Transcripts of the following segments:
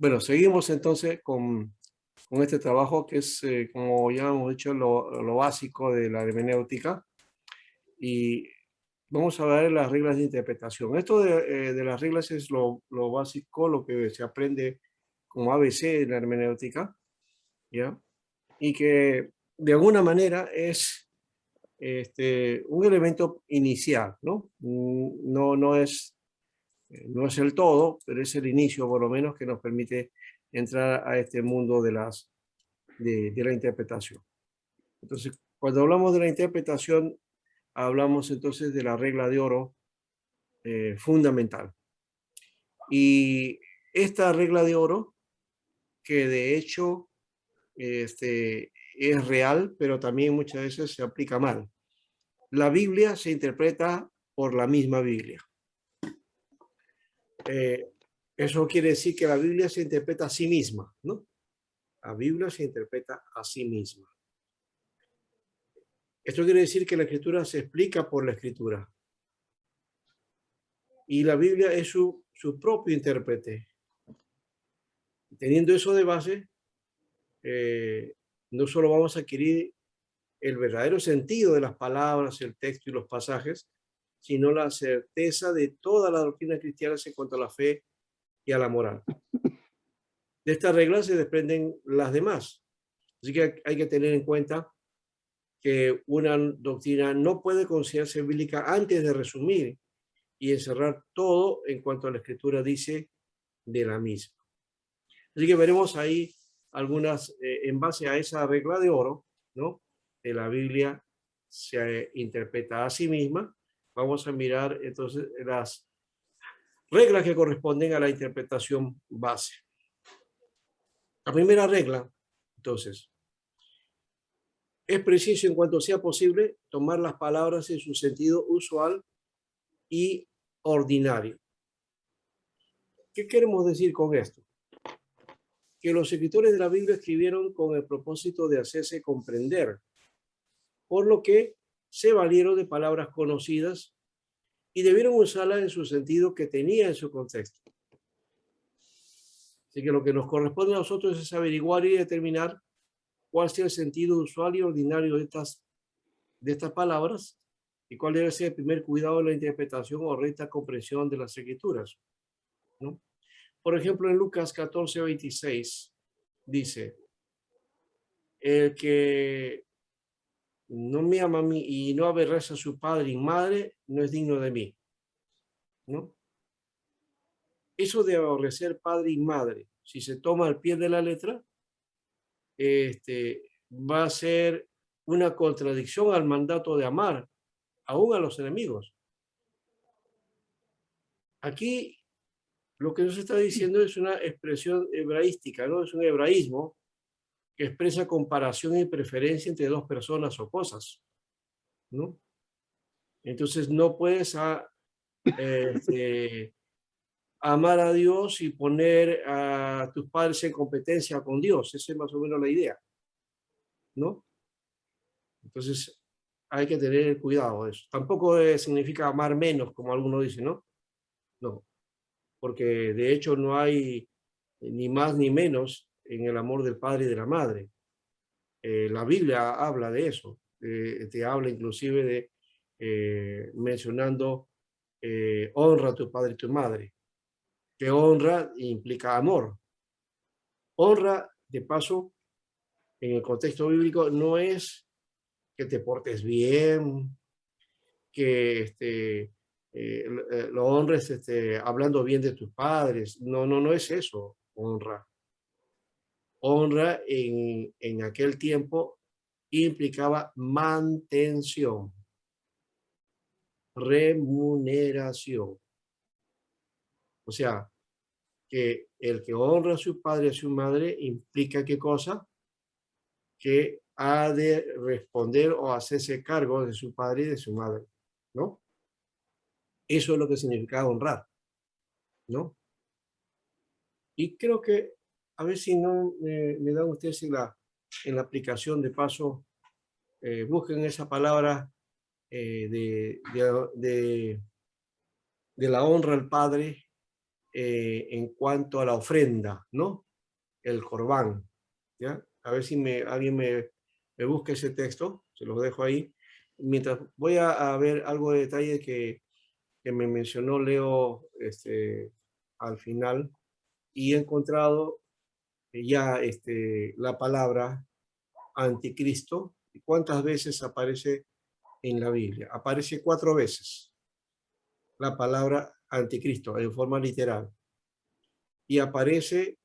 Bueno, seguimos entonces con este trabajo que es, como ya hemos dicho, lo básico de la hermenéutica y vamos a ver las reglas de interpretación. Esto de las reglas es lo básico, lo que se aprende como ABC en la hermenéutica, ¿ya? Y que de alguna manera es un elemento inicial, ¿no? No es el todo, pero es el inicio por lo menos que nos permite entrar a este mundo de la interpretación. Entonces, cuando hablamos de la interpretación, hablamos entonces de la regla de oro fundamental. Y esta regla de oro, que de hecho es real, pero también muchas veces se aplica mal. La Biblia se interpreta por la misma Biblia. Eso quiere decir que la Biblia se interpreta a sí misma, ¿no? La Biblia se interpreta a sí misma. Esto quiere decir que la escritura se explica por la escritura. Y la Biblia es su propio intérprete. Teniendo eso de base, no solo vamos a adquirir el verdadero sentido de las palabras, el texto y los pasajes, sino la certeza de toda la doctrina cristiana en cuanto a la fe y a la moral. De estas reglas se desprenden las demás. Así que hay que tener en cuenta que una doctrina no puede considerarse bíblica antes de resumir y encerrar todo en cuanto a la escritura dice de la misma. Así que veremos ahí algunas, en base a esa regla de oro, ¿no? De la Biblia se interpreta a sí misma. Vamos a mirar entonces las reglas que corresponden a la interpretación base. La primera regla, entonces, es preciso en cuanto sea posible tomar las palabras en su sentido usual y ordinario. ¿Qué queremos decir con esto? Que los escritores de la Biblia escribieron con el propósito de hacerse comprender, por lo que se valieron de palabras conocidas y debieron usarlas en su sentido que tenía en su contexto. Así que lo que nos corresponde a nosotros es averiguar y determinar cuál sea el sentido usual y ordinario de estas palabras y cuál debe ser el primer cuidado de la interpretación o recta comprensión de las escrituras, ¿no? Por ejemplo, en Lucas 14:26 dice, el que no me ama a mí y no aborrece a su padre y madre, no es digno de mí, ¿no? Eso de aborrecer padre y madre, si se toma al pie de la letra, va a ser una contradicción al mandato de amar, aún a los enemigos. Aquí lo que nos está diciendo es una expresión hebraística, ¿no? Es un hebraísmo que expresa comparación y preferencia entre dos personas o cosas, ¿no? Entonces no puedes amar a Dios y poner a tus padres en competencia con Dios. Esa es más o menos la idea, ¿no? Entonces hay que tener cuidado de eso. Tampoco significa amar menos, como algunos dicen, ¿no? No, porque de hecho no hay ni más ni menos en el amor del padre y de la madre. La Biblia habla de eso, te habla inclusive de mencionando honra a tu padre y tu madre, que honra implica amor. Honra, de paso, en el contexto bíblico, no es que te portes bien, que lo honres hablando bien de tus padres. No, no, no es eso, honra. Honra en aquel tiempo implicaba mantención, remuneración. O sea, que el que honra a su padre y a su madre implica qué cosa? Que ha de responder o hacerse cargo de su padre y de su madre, ¿no? Eso es lo que significa honrar, ¿no? Y creo que, a ver si no me dan ustedes en la aplicación de paso, busquen esa palabra de la honra al padre en cuanto a la ofrenda, ¿no? El corbán, ¿ya? A ver si alguien me busca ese texto, se los dejo ahí. Mientras voy a ver algo de detalle que me mencionó Leo al final, y he encontrado ya la palabra anticristo. ¿Y cuántas veces aparece en la Biblia? Aparece 4 veces la palabra anticristo en forma literal, y aparece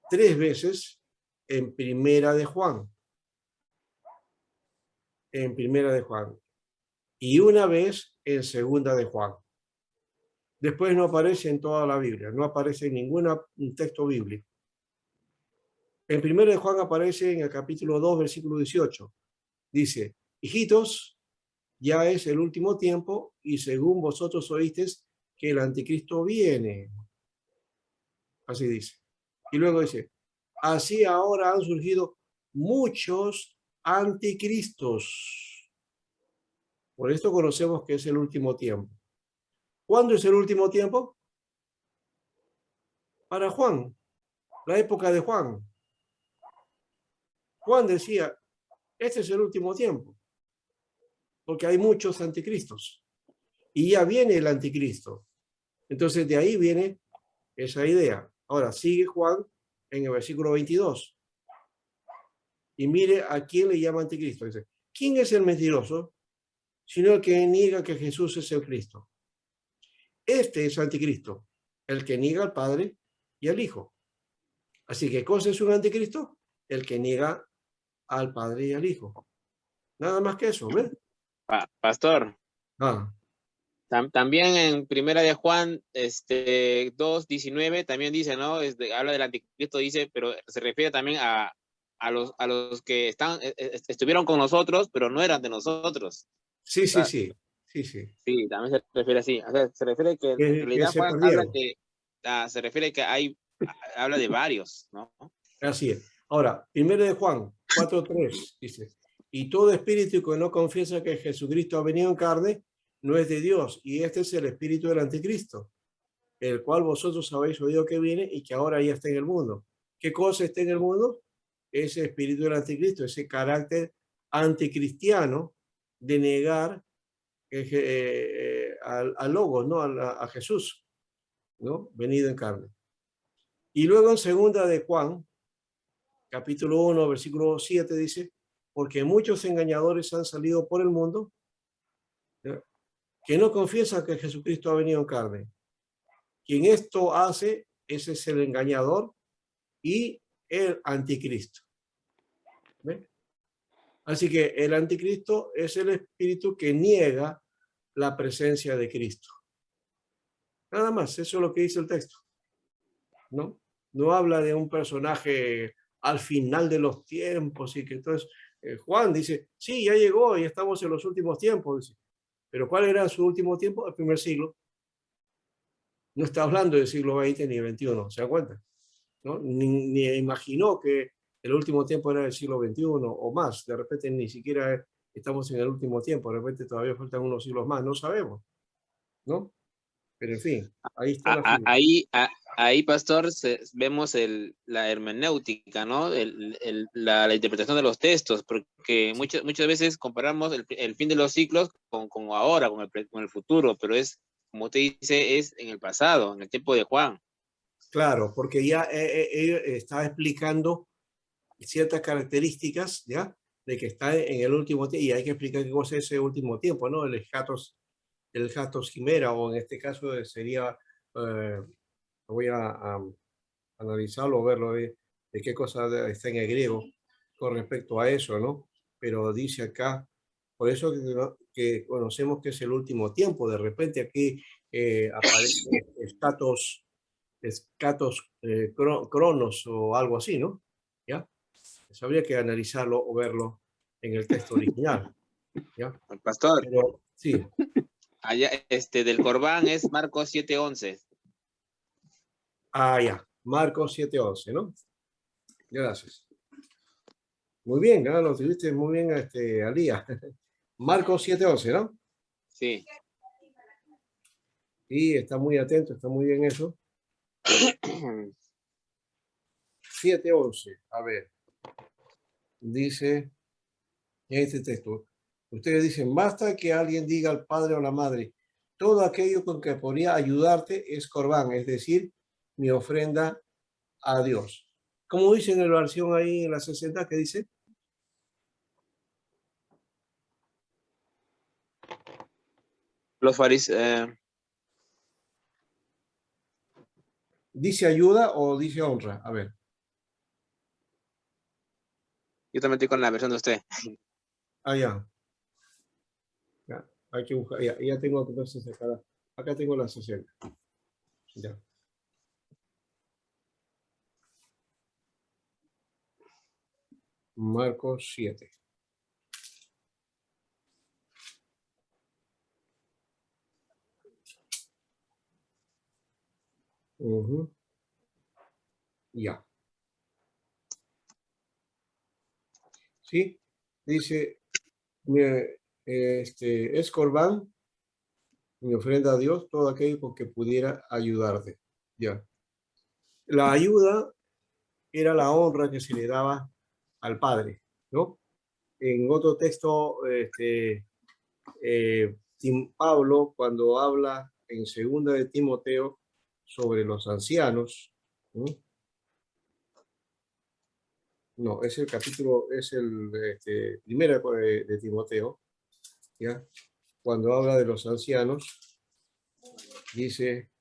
3 veces en Primera de Juan, y una vez en Segunda de Juan. Después no aparece en toda la Biblia, no aparece en ningún texto bíblico. En Primera de Juan aparece en el capítulo 2, versículo 18. Dice: hijitos, ya es el último tiempo, y según vosotros oísteis que el anticristo viene. Así dice. Y luego dice: así ahora han surgido muchos anticristos. Por esto conocemos que es el último tiempo. ¿Cuándo es el último tiempo? Para Juan, la época de Juan. Juan decía: este es el último tiempo, porque hay muchos anticristos. Y ya viene el anticristo. Entonces de ahí viene esa idea. Ahora sigue Juan en el versículo 22. Y mire a quién le llama anticristo. Dice: ¿quién es el mentiroso? Sino el que niega que Jesús es el Cristo. Este es anticristo, el que niega al Padre y al Hijo. Así que, ¿qué cosa es un anticristo? El que niega al Padre y al Hijo. Nada más que eso, ¿ves? Pastor. Ah. También en Primera de Juan 2:19 también dice, ¿no? Habla del anticristo, dice, pero se refiere también a los que estuvieron con nosotros, pero no eran de nosotros. Sí, O sí, sea, sí. Sí, sí. sí, también se refiere así. O sea, se refiere que en Que realidad se Juan habla perdieron. se refiere que habla de varios, ¿no? Así es. Ahora, 1 de Juan 4:3 dice: y todo espíritu que no confiesa que Jesucristo ha venido en carne no es de Dios, y este es el espíritu del anticristo, el cual vosotros habéis oído que viene y que ahora ya está en el mundo. ¿Qué cosa está en el mundo? Ese espíritu del anticristo, ese carácter anticristiano de negar al Logos, ¿no? A Jesús, ¿no? Venido en carne. Y luego en segunda de Juan, capítulo 1, versículo 7 dice: porque muchos engañadores han salido por el mundo, ¿ya?, que no confiesan que Jesucristo ha venido en carne. Quien esto hace, ese es el engañador y el anticristo. ¿Ven? Así que el anticristo es el espíritu que niega la presencia de Cristo. Nada más, eso es lo que dice el texto. ¿No? No habla de un personaje al final de los tiempos y que entonces Juan dice: sí, ya llegó y estamos en los últimos tiempos. Dice. Pero ¿cuál era su último tiempo? El primer siglo. No está hablando del siglo XX ni XXI, ¿se dan cuenta? ¿No? Ni imaginó que el último tiempo era el siglo XXI o más. De repente ni siquiera estamos en el último tiempo, de repente todavía faltan unos siglos más, no sabemos, ¿no? Pero en fin, ahí está la figura. Ahí, pastor, vemos la hermenéutica, ¿no? La interpretación de los textos, porque muchas veces comparamos el fin de los ciclos con ahora, con el futuro, pero como usted dice, es en el pasado, en el tiempo de Juan. Claro, porque ya está explicando ciertas características, ¿ya? De que está en el último tiempo, y hay que explicar qué cosa es ese último tiempo, ¿no? El Hatos Quimera, o en este caso sería, voy a analizarlo, verlo de qué cosa está en el griego con respecto a eso, ¿no? Pero dice acá, por eso que conocemos que es el último tiempo. De repente aquí aparece Cronos o algo así, ¿no? ¿Ya? Eso habría que analizarlo o verlo en el texto original, ¿ya? El pastor, Pero sí. allá, del Corbán es Marcos 7:11. Ah, ya. Marcos 7:11, ¿no? Gracias. Muy bien, ¿no? Lo tuviste muy bien al día. Marcos 7:11, ¿no? Sí. Sí, está muy atento, está muy bien eso. 7:11, a ver, dice en este texto, ustedes dicen, basta que alguien diga al padre o la madre, todo aquello con que podría ayudarte es corbán, es decir, mi ofrenda a Dios. ¿Cómo dice en la versión ahí en la 60 que dice? Los fariseos, ¿Dice ayuda o dice honra? A ver. yo también estoy con la versión de usted. Ya. Ya, hay que buscar. Ya tengo entonces acá tengo la 60. Ya. Marcos 7. Ya. ¿Sí? Dice, es corbán, mi ofrenda a Dios, todo aquello con que pudiera ayudarte. Ya. La ayuda era la honra que se le daba al Padre, ¿no? En otro texto, Pablo, cuando habla en segunda de Timoteo sobre los ancianos, ¿no? No, es el capítulo, es el primera de Timoteo, ¿ya? Cuando habla de los ancianos, dice,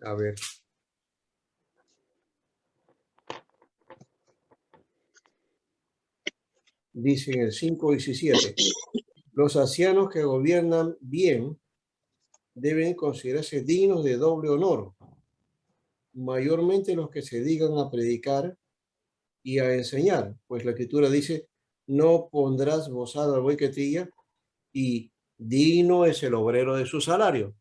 a ver, dice en el 5:17, los ancianos que gobiernan bien deben considerarse dignos de doble honor, mayormente los que se dedican a predicar y a enseñar, pues la escritura dice, no pondrás bozal al buey que trilla y digno es el obrero de su salario.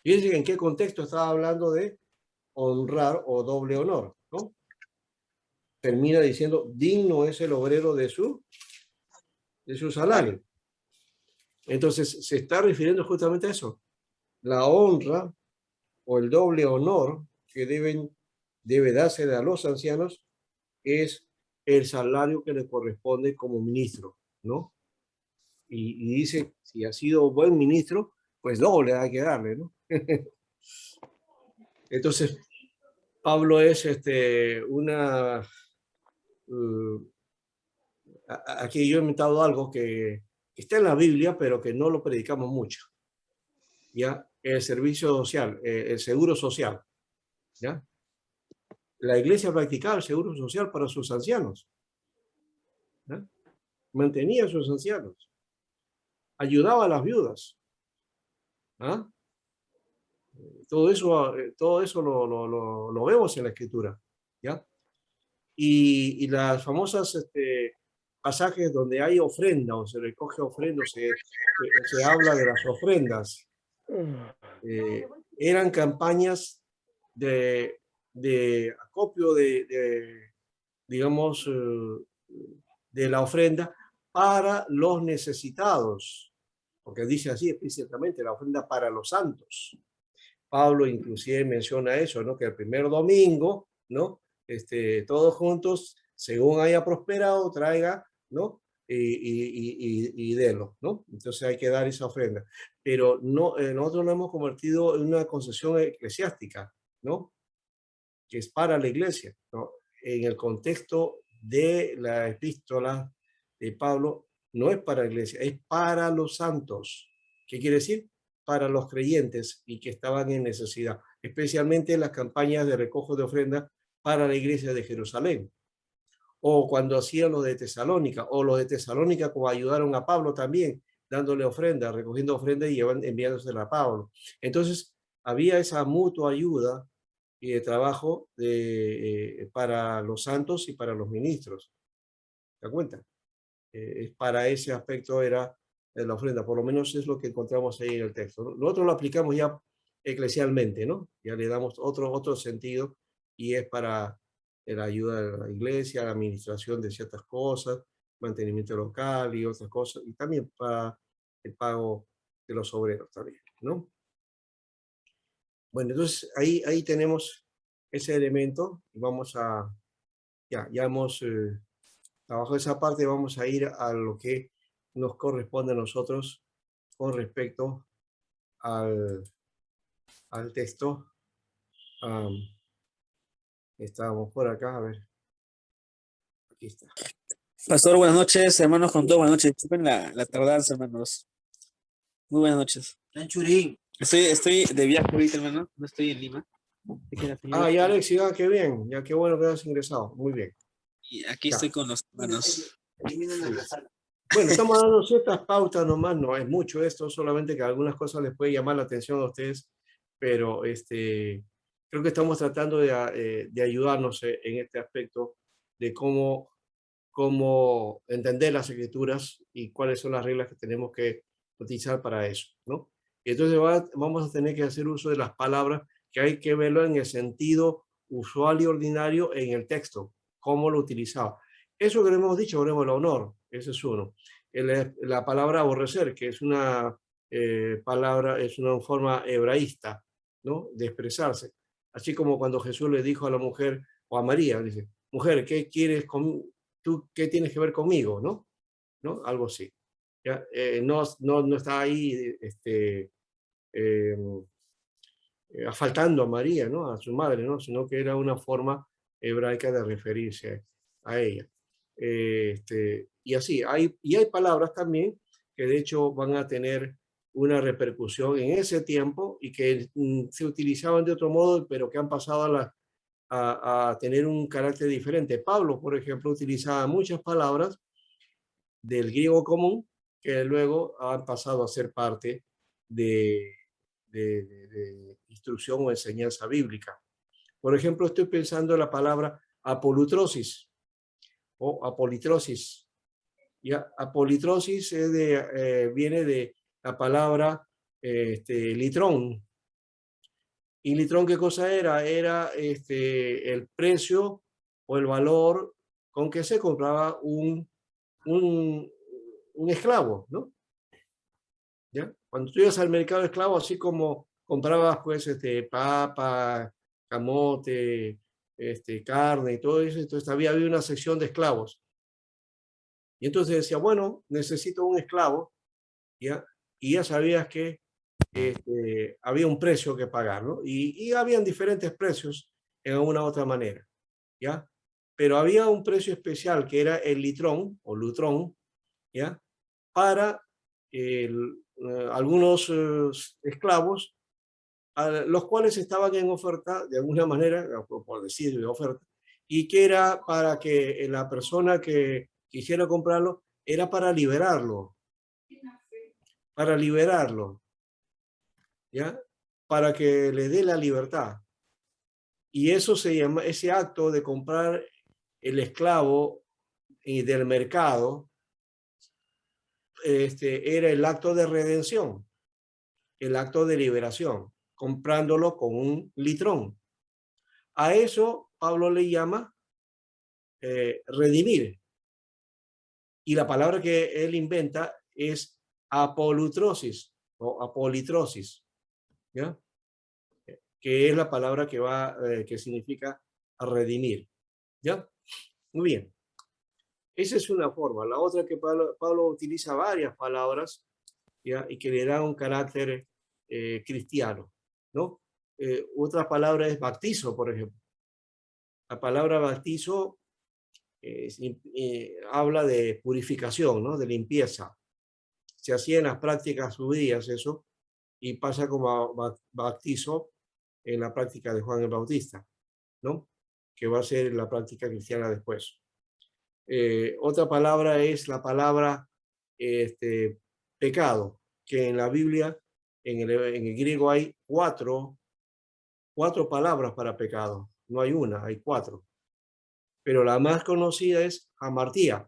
Fíjense en qué contexto estaba hablando de honrar o doble honor, ¿no? Termina diciendo, digno es el obrero de su salario. Entonces, se está refiriendo justamente a eso. La honra o el doble honor que debe darse a los ancianos es el salario que le corresponde como ministro, ¿no? Y dice, si ha sido buen ministro, pues doble hay que darle, ¿no? Entonces, Pablo es aquí yo he inventado algo que está en la Biblia, pero que no lo predicamos mucho, ¿ya? El servicio social, el seguro social, ¿ya? La iglesia practicaba el seguro social para sus ancianos, ¿ya? Mantenía a sus ancianos, ayudaba a las viudas, ¿ah? Todo eso lo vemos en la escritura, ¿ya? Y las famosas pasajes donde hay ofrenda o se recoge ofrenda, se habla de las ofrendas, eran campañas de acopio digamos, de la ofrenda para los necesitados, porque dice así explícitamente, la ofrenda para los santos. Pablo inclusive menciona eso, ¿no? Que el primer domingo, ¿no? Todos juntos, según haya prosperado, traiga, ¿no? Y délo, ¿no? Entonces hay que dar esa ofrenda. Pero no, nosotros lo hemos convertido en una concesión eclesiástica, ¿no? Que es para la iglesia, ¿no? En el contexto de la epístola de Pablo, no es para la iglesia, es para los santos. ¿Qué quiere decir? Para los creyentes y que estaban en necesidad, especialmente en las campañas de recojo de ofrendas para la iglesia de Jerusalén, o cuando hacían lo de Tesalónica, o los de Tesalónica como ayudaron a Pablo también, dándole ofrenda, recogiendo ofrenda y enviándosela a Pablo. Entonces, había esa mutua ayuda y de trabajo para los santos y para los ministros. ¿Te das cuenta? Para ese aspecto era la ofrenda, por lo menos es lo que encontramos ahí en el texto, ¿no? Nosotros lo aplicamos ya eclesialmente, ¿no? Ya le damos otro sentido y es para la ayuda de la iglesia, la administración de ciertas cosas, mantenimiento local y otras cosas, y también para el pago de los obreros también, ¿no? Bueno, entonces ahí tenemos ese elemento. Vamos a, ya hemos trabajado esa parte, vamos a ir a lo que nos corresponde a nosotros con respecto al texto. Estábamos por acá, a ver, aquí está. Pastor, buenas noches, hermanos con todos, buenas noches. Disculpen la tardanza, hermanos. Muy buenas noches. Churín. Estoy de viaje ahorita, hermano. No estoy en Lima. Ya Alex, ya qué bien, ya qué bueno que has ingresado, muy bien. Y aquí Ya. estoy con los hermanos. Bueno, estamos dando ciertas pautas nomás, no es mucho esto, solamente que algunas cosas les puede llamar la atención a ustedes, pero creo que estamos tratando de ayudarnos en este aspecto de cómo entender las escrituras y cuáles son las reglas que tenemos que utilizar para eso, ¿no? Y entonces vamos a tener que hacer uso de las palabras que hay que verlo en el sentido usual y ordinario en el texto, cómo lo utilizaba. Eso que le hemos dicho, ponemos el honor, ese es uno. La palabra aborrecer, que es una palabra, es una forma hebraísta, ¿no? De expresarse. Así como cuando Jesús le dijo a la mujer, o a María, dice, mujer, ¿qué quieres conmigo? ¿Tú qué tienes que ver conmigo? ¿No? ¿No? Algo así. ¿Ya? No está ahí afaltando a María, ¿no? A su madre, ¿no? Sino que era una forma hebraica de referirse a ella. Y así, hay palabras también que de hecho van a tener una repercusión en ese tiempo y que se utilizaban de otro modo, pero que han pasado a tener un carácter diferente. Pablo, por ejemplo, utilizaba muchas palabras del griego común que luego han pasado a ser parte de instrucción o enseñanza bíblica. Por ejemplo, estoy pensando en la palabra apolutrosis o apolitrosis. Ya, apolitrosis viene de la palabra litrón. ¿Y litrón qué cosa era? Era el precio o el valor con que se compraba un esclavo, ¿no? ¿Ya? Cuando tú ibas al mercado de esclavos, así como comprabas pues papa, camote, carne y todo eso, entonces había una sección de esclavos. Y entonces decía, bueno, necesito un esclavo, ¿ya? Y ya sabías que había un precio que pagar, ¿no? Y habían diferentes precios en una u otra manera, ¿ya? Pero había un precio especial que era el litrón o lutrón, ¿ya? Para algunos esclavos, los cuales estaban en oferta, de alguna manera, por decir de oferta, y que era para que la persona que quisiera comprarlo, era para liberarlo, ¿ya? Para que le dé la libertad. Y eso se llama, ese acto de comprar el esclavo del mercado, era el acto de redención, el acto de liberación, comprándolo con un litrón. A eso Pablo le llama redimir. Y la palabra que él inventa es apolutrosis o apolitrosis, ¿ya? Que es la palabra que significa redimir, ¿ya? Muy bien. Esa es una forma. La otra que Pablo utiliza varias palabras, ¿ya? Y que le da un carácter cristiano, ¿no? Otra palabra es bautizo, por ejemplo. La palabra bautizo habla de purificación, ¿no? De limpieza. Se hacía en las prácticas judías eso y pasa como bautizo en la práctica de Juan el Bautista, ¿no? Que va a ser la práctica cristiana después. Otra palabra es la palabra pecado, que en la Biblia, en el griego hay cuatro palabras para pecado. No hay una, hay cuatro. Pero la más conocida es hamartía.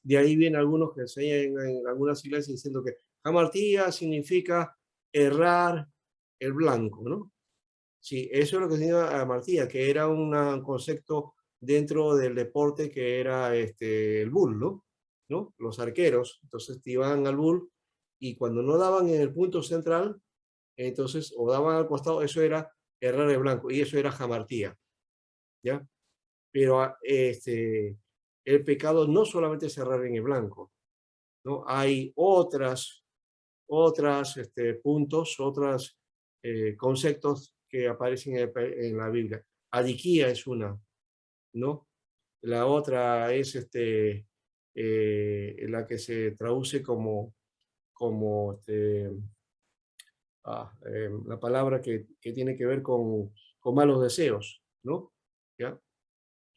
De ahí vienen algunos que enseñan en algunas iglesias diciendo que hamartía significa errar el blanco, ¿no? Sí, eso es lo que significa hamartía, que era un concepto dentro del deporte que era el bull, ¿no? ¿no? Los arqueros. Entonces iban al bull y cuando no daban en el punto central, entonces, o daban al costado, eso era errar el blanco y eso era jamartía, ¿ya? Pero el pecado no solamente es errar en el blanco, ¿no? Hay otras puntos, otros conceptos que aparecen en la Biblia. Adiquía es una, ¿no? La otra es la que se traduce como la palabra que tiene que ver con malos deseos, ¿no? ¿Ya?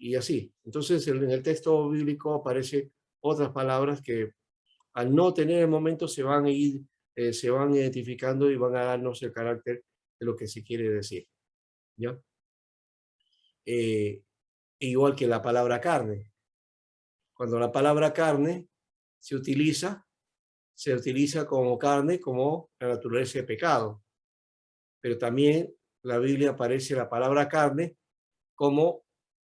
Y así. Entonces, en el texto bíblico aparecen otras palabras que al no tener el momento se van identificando y van a darnos el carácter de lo que se quiere decir, ¿ya? Igual que la palabra carne. Cuando la palabra carne se utiliza como carne, como la naturaleza de pecado. Pero también la Biblia aparece la palabra carne como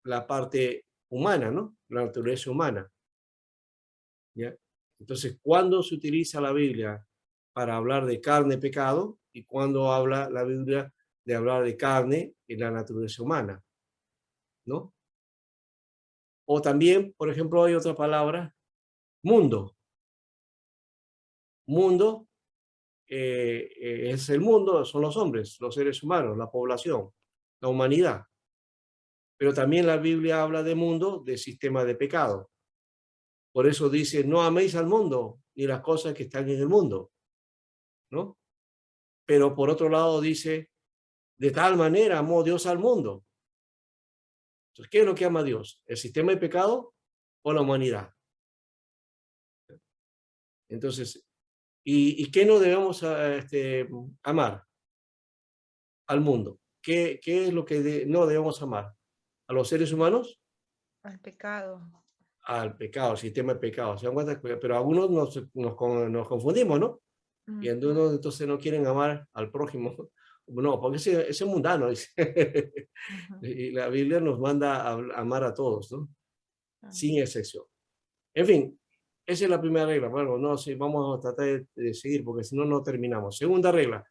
la parte humana, ¿no? La naturaleza humana, ¿ya? Entonces, ¿cuándo se utiliza la Biblia para hablar de carne, pecado? ¿Y cuándo habla la Biblia de hablar de carne en la naturaleza humana, ¿no? O también, por ejemplo, hay otra palabra, mundo. Mundo es el mundo, son los hombres, los seres humanos, la población, la humanidad. Pero también la Biblia habla de mundo, de sistema de pecado. Por eso dice, no améis al mundo ni las cosas que están en el mundo, ¿no? Pero por otro lado dice, de tal manera amó Dios al mundo. Entonces, ¿qué es lo que ama Dios? ¿El sistema de pecado o la humanidad? Entonces, ¿y qué no debemos amar? Al mundo. ¿Qué es lo que no debemos amar? ¿A los seres humanos? Al pecado. Al pecado, al sistema de pecado. ¿Se dan cuenta? Pero algunos nos confundimos, ¿no? Y algunos entonces no quieren amar al prójimo. No, porque ese es mundano, dice. Y la Biblia nos manda a amar a todos, ¿no? Sin excepción. En fin, esa es la primera regla. Bueno, no, sí, vamos a tratar de seguir porque si no, no terminamos. Segunda regla.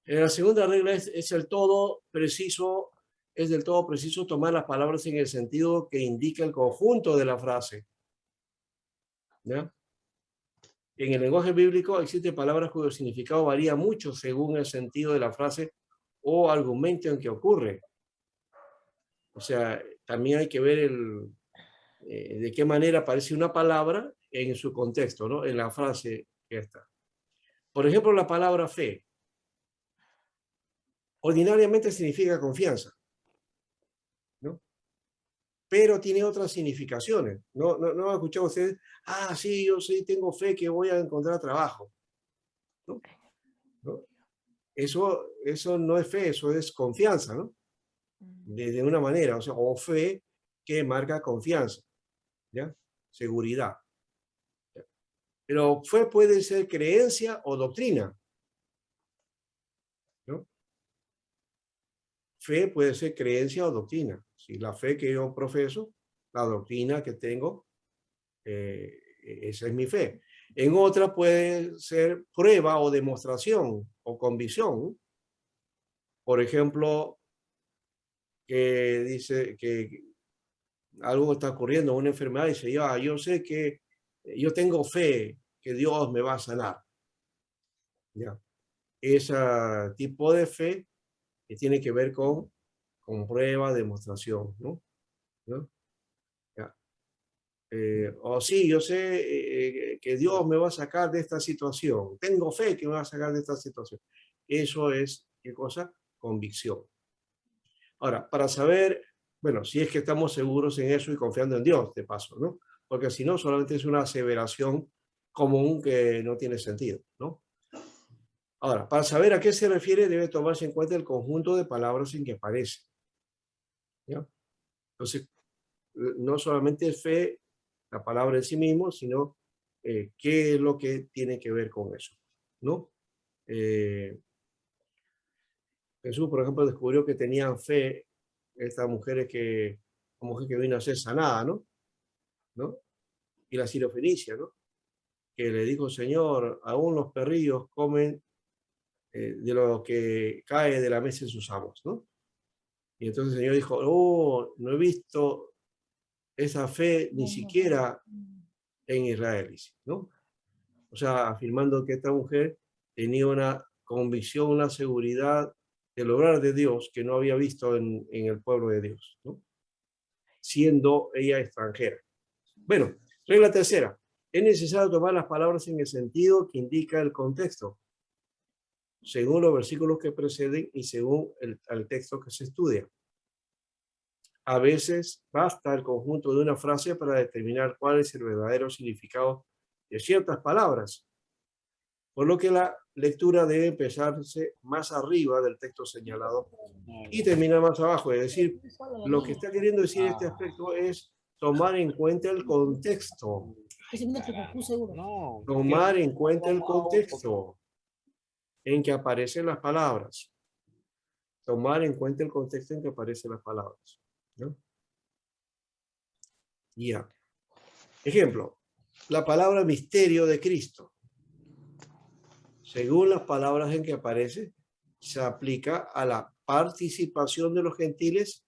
La segunda regla es del todo preciso tomar las palabras en el sentido que indica el conjunto de la frase, ¿ya? En el lenguaje bíblico existen palabras cuyo significado varía mucho según el sentido de la frase o argumento en que ocurre. O sea, también hay que ver de qué manera aparece una palabra en su contexto, ¿no? En la frase que está. Por ejemplo, la palabra fe ordinariamente significa confianza, ¿no? Pero tiene otras significaciones. No han escuchado ustedes, sí, yo sí tengo fe que voy a encontrar trabajo, ¿no? ¿No? Eso no es fe, eso es confianza, ¿no? De una manera, o sea, o fe que marca confianza, ¿ya? Seguridad. ¿Ya? Pero fe puede ser creencia o doctrina, ¿no? Fe puede ser creencia o doctrina. Si la fe que yo profeso, la doctrina que tengo, esa es mi fe. En otra puede ser prueba o demostración o convicción. Por ejemplo, que dice que algo está ocurriendo, una enfermedad, y dice, yo sé que yo tengo fe que Dios me va a sanar. ¿Ya? Ese tipo de fe que tiene que ver con prueba, demostración, ¿no? ¿No? ¿Ya? O sí, yo sé que Dios me va a sacar de esta situación. Tengo fe que me va a sacar de esta situación. Eso es, ¿qué cosa? Convicción. Ahora, para saber, bueno, si es que estamos seguros en eso y confiando en Dios, de paso, ¿no? Porque si no, solamente es una aseveración común que no tiene sentido, ¿no? Ahora, para saber a qué se refiere, debe tomarse en cuenta el conjunto de palabras en que aparece, ¿ya? Entonces, no solamente es fe, la palabra en sí mismo, sino qué es lo que tiene que ver con eso, ¿no? Jesús, por ejemplo, descubrió que tenían fe estas mujeres la mujer que vino a ser sanada, ¿no? ¿No? y la sirofenicia, ¿no? Que le dijo, Señor, aún los perrillos comen de lo que cae de la mesa de sus amos, ¿no? Y entonces el Señor dijo, oh, no he visto esa fe ni siquiera en Israel, dice, ¿no? O sea, afirmando que esta mujer tenía una convicción, una seguridad del obrar de Dios que no había visto en el pueblo de Dios, ¿no? Siendo ella extranjera. Bueno, regla tercera. Es necesario tomar las palabras en el sentido que indica el contexto, según los versículos que preceden y según el texto que se estudia. A veces basta el conjunto de una frase para determinar cuál es el verdadero significado de ciertas palabras, por lo que la lectura debe empezarse más arriba del texto señalado y terminar más abajo. Es decir, lo que está queriendo decir este aspecto es tomar en cuenta el contexto. Tomar en cuenta el contexto en que aparecen las palabras. Tomar en cuenta el contexto en que aparecen las palabras, ¿no? Ya. Ejemplo, la palabra misterio de Cristo. Según las palabras en que aparece, se aplica a la participación de los gentiles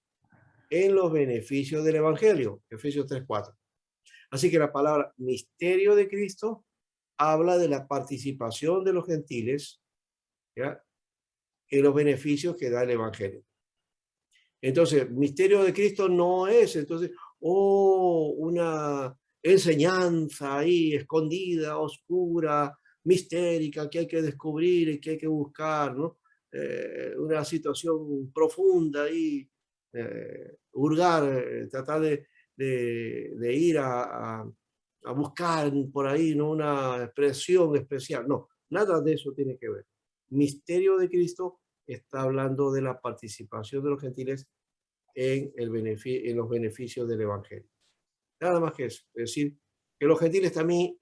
en los beneficios del Evangelio, Efesios 3:4. Así que la palabra misterio de Cristo habla de la participación de los gentiles, ¿ya?, en los beneficios que da el Evangelio. Entonces, misterio de Cristo no es, entonces, una enseñanza ahí escondida, oscura, mistérica, que hay que descubrir y que hay que buscar, ¿no? Una situación profunda ahí, hurgar, tratar de ir a buscar por ahí, ¿no?, una expresión especial. No, nada de eso tiene que ver. Misterio de Cristo está hablando de la participación de los gentiles en los beneficios del Evangelio. Nada más que eso. Es decir, que los gentiles también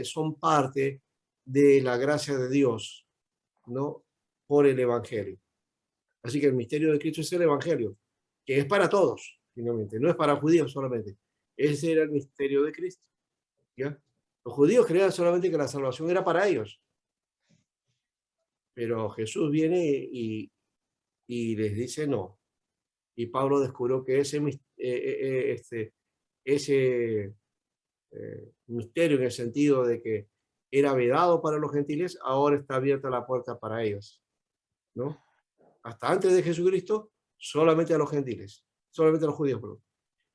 son parte de la gracia de Dios, ¿no?, por el Evangelio. Así que el misterio de Cristo es el Evangelio, que es para todos, finalmente, no es para judíos solamente. Ese era el misterio de Cristo, ¿ya? Los judíos creían solamente que la salvación era para ellos, pero Jesús viene y les dice no. Y Pablo descubrió que ese misterio, en el sentido de que era vedado para los gentiles, ahora está abierta la puerta para ellos, ¿no? Hasta antes de Jesucristo, solamente a los gentiles, solamente a los judíos, perdón.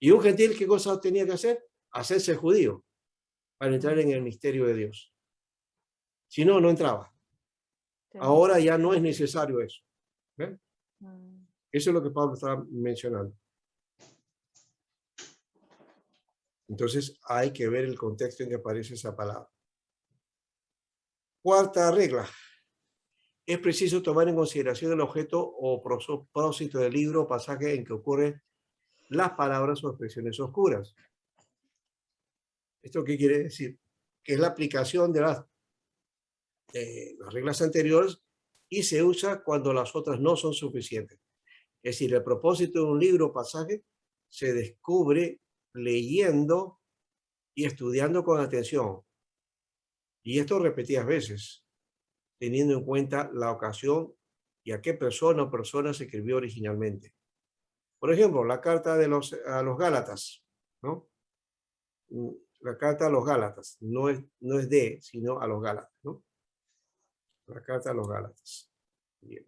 Y un gentil, ¿qué cosa tenía que hacer? Hacerse judío para entrar en el misterio de Dios. Si no, no entraba. Ahora ya no es necesario eso. ¿Ven? Eso es lo que Pablo está mencionando. Entonces hay que ver el contexto en que aparece esa palabra. Cuarta regla. Es preciso tomar en consideración el objeto o propósito del libro o pasaje en que ocurren las palabras o expresiones oscuras. ¿Esto qué quiere decir? Que es la aplicación de las reglas anteriores y se usa cuando las otras no son suficientes. Es decir, el propósito de un libro o pasaje se descubre leyendo y estudiando con atención. Y esto repetidas veces, teniendo en cuenta la ocasión y a qué persona o persona se escribió originalmente. Por ejemplo, la carta a los Gálatas, ¿no? La carta a los Gálatas, no es de, sino a los Gálatas, ¿no? La carta a los Gálatas. Bien.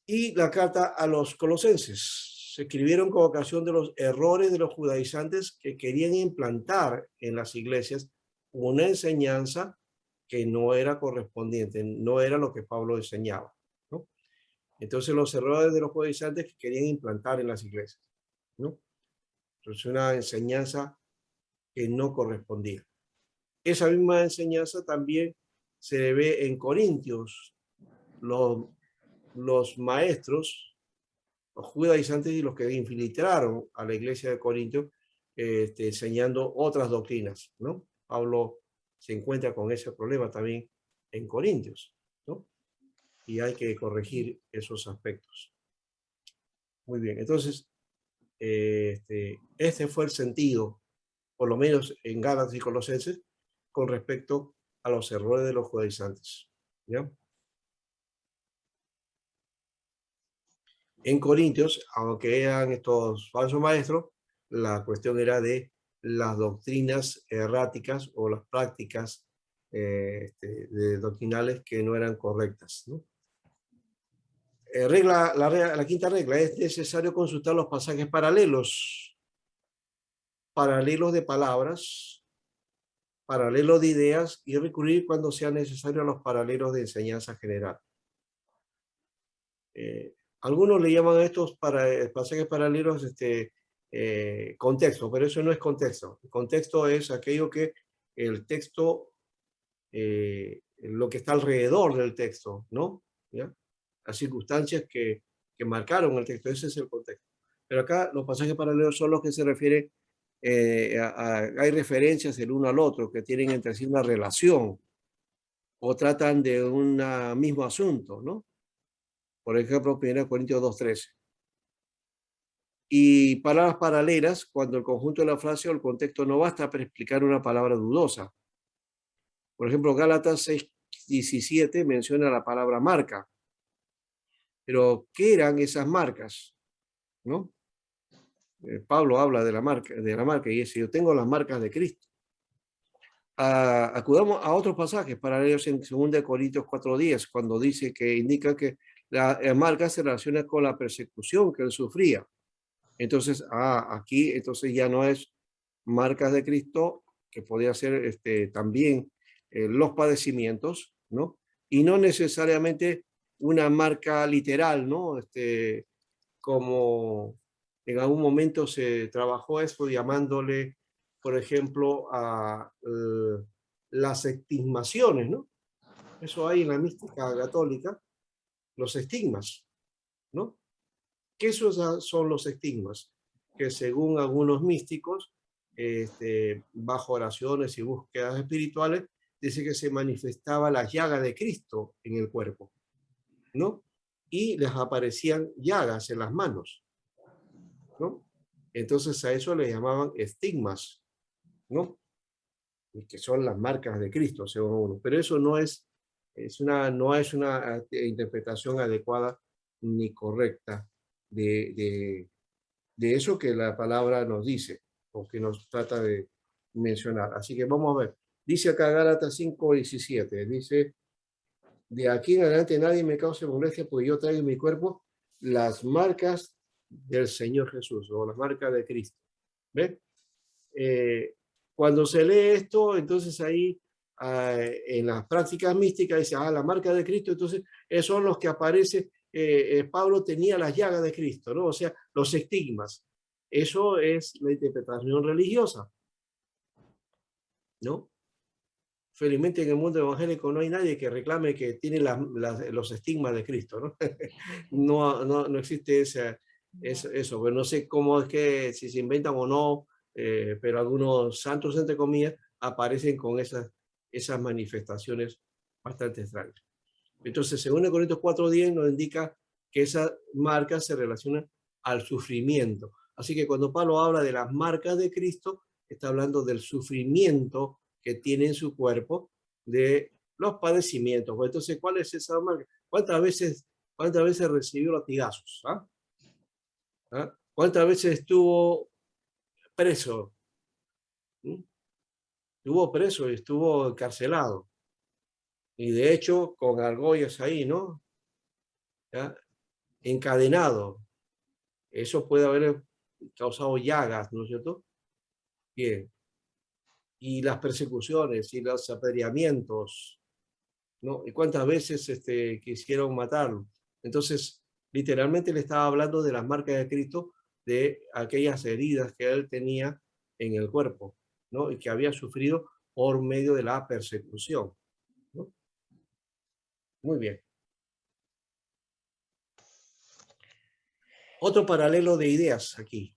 Y la carta a los Colosenses. Se escribieron con ocasión de los errores de los judaizantes que querían implantar en las iglesias una enseñanza que no era correspondiente, no era lo que Pablo enseñaba, ¿no? Entonces los errores de los judaizantes que querían implantar en las iglesias, ¿no? Entonces una enseñanza que no correspondía. Esa misma enseñanza también se ve en Corintios. Los maestros, los judaizantes y los que infiltraron a la iglesia de Corintios, enseñando otras doctrinas, ¿no? Pablo se encuentra con ese problema también en Corintios, ¿no? Y hay que corregir esos aspectos. Muy bien, entonces, este fue el sentido, por lo menos en Gálatas y Colosenses, con respecto a los errores de los judaizantes. ¿Ya? En Corintios, aunque eran estos falsos maestros, la cuestión era de las doctrinas erráticas o las prácticas doctrinales que no eran correctas, ¿no? La quinta regla: es necesario consultar los pasajes paralelos de palabras, paralelos de ideas, y recurrir cuando sea necesario a los paralelos de enseñanza general. Algunos le llaman a estos pasajes paralelos contexto, pero eso no es contexto. El contexto es aquello que el texto, lo que está alrededor del texto, ¿no? ¿Ya? Las circunstancias que marcaron el texto, ese es el contexto. Pero acá los pasajes paralelos son los que se refieren, hay referencias el uno al otro que tienen entre sí una relación o tratan de un mismo asunto, ¿no? Por ejemplo, 1 Corintios 2:13. Y palabras paralelas cuando el conjunto de la frase o el contexto no basta para explicar una palabra dudosa. Por ejemplo, Gálatas 6:17 menciona la palabra marca. Pero, ¿qué eran esas marcas? ¿No? Pablo habla de la marca y dice: yo tengo las marcas de Cristo. Acudamos a otros pasajes paralelos en 2 Corintios 4:10, cuando dice que indica que la marca se relaciona con la persecución que él sufría. Entonces, aquí entonces ya no es marcas de Cristo, que podría ser también los padecimientos, ¿no? Y no necesariamente una marca literal, ¿no? Como en algún momento se trabajó eso llamándole, por ejemplo, a las estigmaciones, ¿no? Eso hay en la mística católica, los estigmas, ¿no? ¿Qué son los estigmas? Que según algunos místicos, bajo oraciones y búsquedas espirituales, dice que se manifestaba la llaga de Cristo en el cuerpo, ¿no? Y les aparecían llagas en las manos, ¿no? Entonces a eso le llamaban estigmas, ¿no? Y que son las marcas de Cristo, según uno. Pero eso no es una interpretación adecuada ni correcta de eso que la palabra nos dice o que nos trata de mencionar. Así que vamos a ver. Dice acá Gálatas 5:17, dice: de aquí en adelante nadie me cause molestia, porque yo traigo en mi cuerpo las marcas del Señor Jesús, o las marcas de Cristo. ¿Ven? Cuando se lee esto, entonces ahí en las prácticas místicas dice: la marca de Cristo. Entonces esos son los que aparece. Pablo tenía las llagas de Cristo, ¿no? O sea, los estigmas. Eso es la interpretación religiosa, ¿no? Felizmente en el mundo evangélico no hay nadie que reclame que tiene los estigmas de Cristo, ¿no? No existe eso, pero no sé cómo es que, si se inventan o no, pero algunos santos, entre comillas, aparecen con esas manifestaciones bastante extrañas. Entonces, según el Corintios 4:10 nos indica que esas marcas se relacionan al sufrimiento. Así que cuando Pablo habla de las marcas de Cristo, está hablando del sufrimiento que tiene en su cuerpo, de los padecimientos. Entonces, ¿cuál es esa marca? ¿Cuántas veces recibió latigazos? ¿Cuántas veces estuvo preso? Estuvo preso y estuvo encarcelado. Y de hecho, con argollas ahí, ¿no? ¿Ya? Encadenado. Eso puede haber causado llagas, ¿no es cierto? Bien. Y las persecuciones y los apedreamientos, ¿no? ¿Y cuántas veces quisieron matarlo? Entonces, literalmente le estaba hablando de las marcas de Cristo, de aquellas heridas que él tenía en el cuerpo, ¿no? Y que había sufrido por medio de la persecución, ¿no? Muy bien. Otro paralelo de ideas aquí.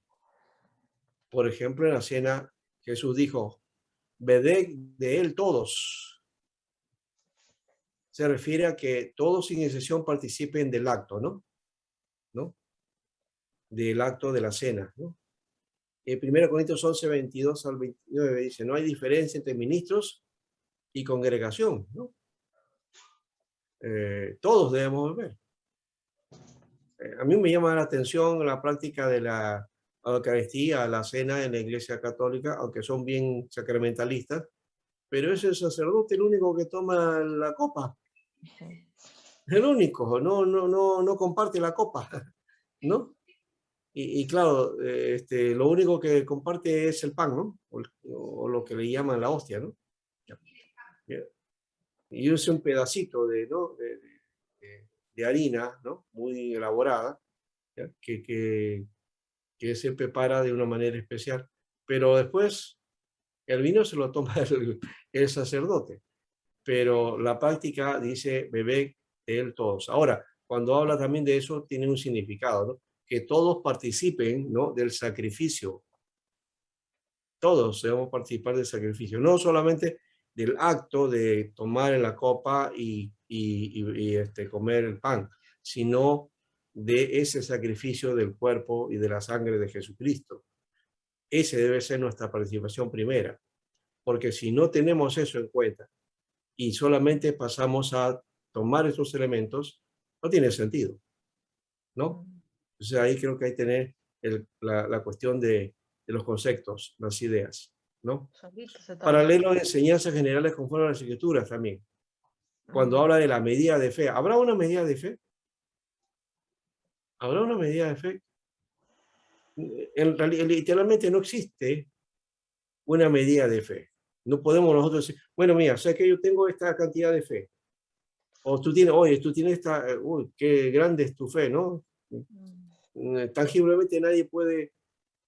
Por ejemplo, en la cena, Jesús dijo: bebed de él todos. Se refiere a que todos sin excepción participen del acto, ¿no? del acto de la cena, ¿no? En 1 Corintios 11, 22 al 29 dice, no hay diferencia entre ministros y congregación, ¿no? Todos debemos beber. A mí me llama la atención la práctica de la Eucaristía, la cena en la Iglesia Católica, aunque son bien sacramentalistas, pero es el sacerdote el único que toma la copa. El único, no comparte la copa, ¿no? Y claro, lo único que comparte es el pan, ¿no? O lo que le llaman la hostia, ¿no? Y es un pedacito ¿no? de harina, ¿no? Muy elaborada, ¿ya? Que se prepara de una manera especial. Pero después el vino se lo toma el sacerdote. Pero la práctica dice, bebé de él todos. Ahora, cuando habla también de eso, tiene un significado, ¿no? Que todos participen, ¿no? Del sacrificio. Todos debemos participar del sacrificio, no solamente del acto de tomar en la copa y comer el pan, sino de ese sacrificio del cuerpo y de la sangre de Jesucristo. Ese debe ser nuestra participación primera, porque si no tenemos eso en cuenta y solamente pasamos a tomar estos elementos, no tiene sentido, ¿no? Entonces ahí creo que hay que tener la cuestión de los conceptos, las ideas, ¿no? Paralelo a enseñanzas generales conforme a las escrituras también. Cuando habla de la medida de fe, ¿habrá una medida de fe? ¿Habrá una medida de fe? En realidad, literalmente no existe una medida de fe. No podemos nosotros decir, bueno, mira, o sea que yo tengo esta cantidad de fe. O tú tienes, oye, tú tienes esta, uy, qué grande es tu fe, ¿no? Tangiblemente nadie puede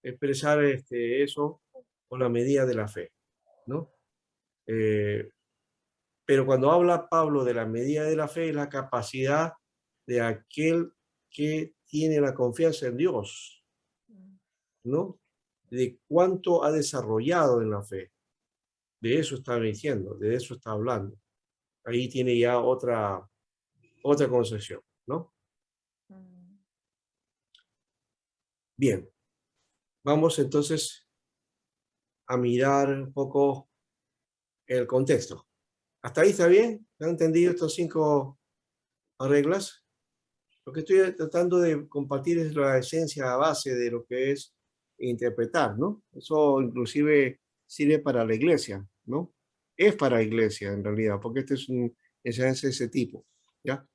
expresar eso con la medida de la fe, ¿no? Pero cuando habla Pablo de la medida de la fe, es la capacidad de aquel que tiene la confianza en Dios, ¿no? De cuánto ha desarrollado en la fe. De eso está diciendo, de eso está hablando. Ahí tiene ya otra concepción, ¿no? Bien, vamos entonces a mirar un poco el contexto. ¿Hasta ahí está bien? ¿Han entendido estos 5 reglas? Lo que estoy tratando de compartir es la esencia base de lo que es interpretar, ¿no? Eso inclusive sirve para la iglesia, ¿no? Es para la iglesia en realidad, porque este es un enseñanza de ese tipo, ¿ya?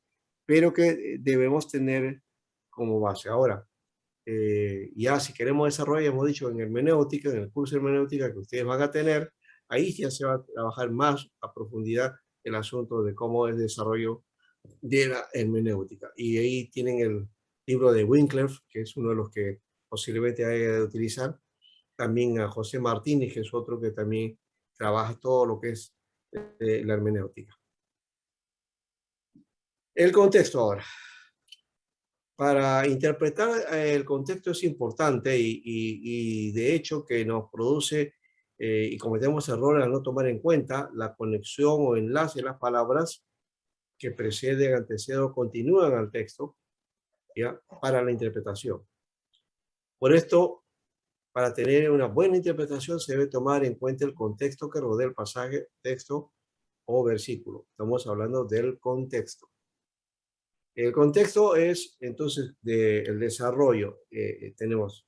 Pero que debemos tener como base. Ahora, ya si queremos desarrollar, hemos dicho en hermenéutica, en el curso de hermenéutica que ustedes van a tener, ahí ya se va a trabajar más a profundidad el asunto de cómo es el desarrollo de la hermenéutica. Y ahí tienen el libro de Wycliffe, que es uno de los que posiblemente haya de utilizar. También a José Martínez, que es otro que también trabaja todo lo que es la hermenéutica. El contexto ahora. Para interpretar el contexto es importante y de hecho que nos produce y cometemos errores al no tomar en cuenta la conexión o enlace de las palabras que preceden, anteceden o continúan al texto, ¿ya? Para la interpretación. Por esto, para tener una buena interpretación se debe tomar en cuenta el contexto que rodea el pasaje, texto o versículo. Estamos hablando del contexto. El contexto es entonces el desarrollo. Tenemos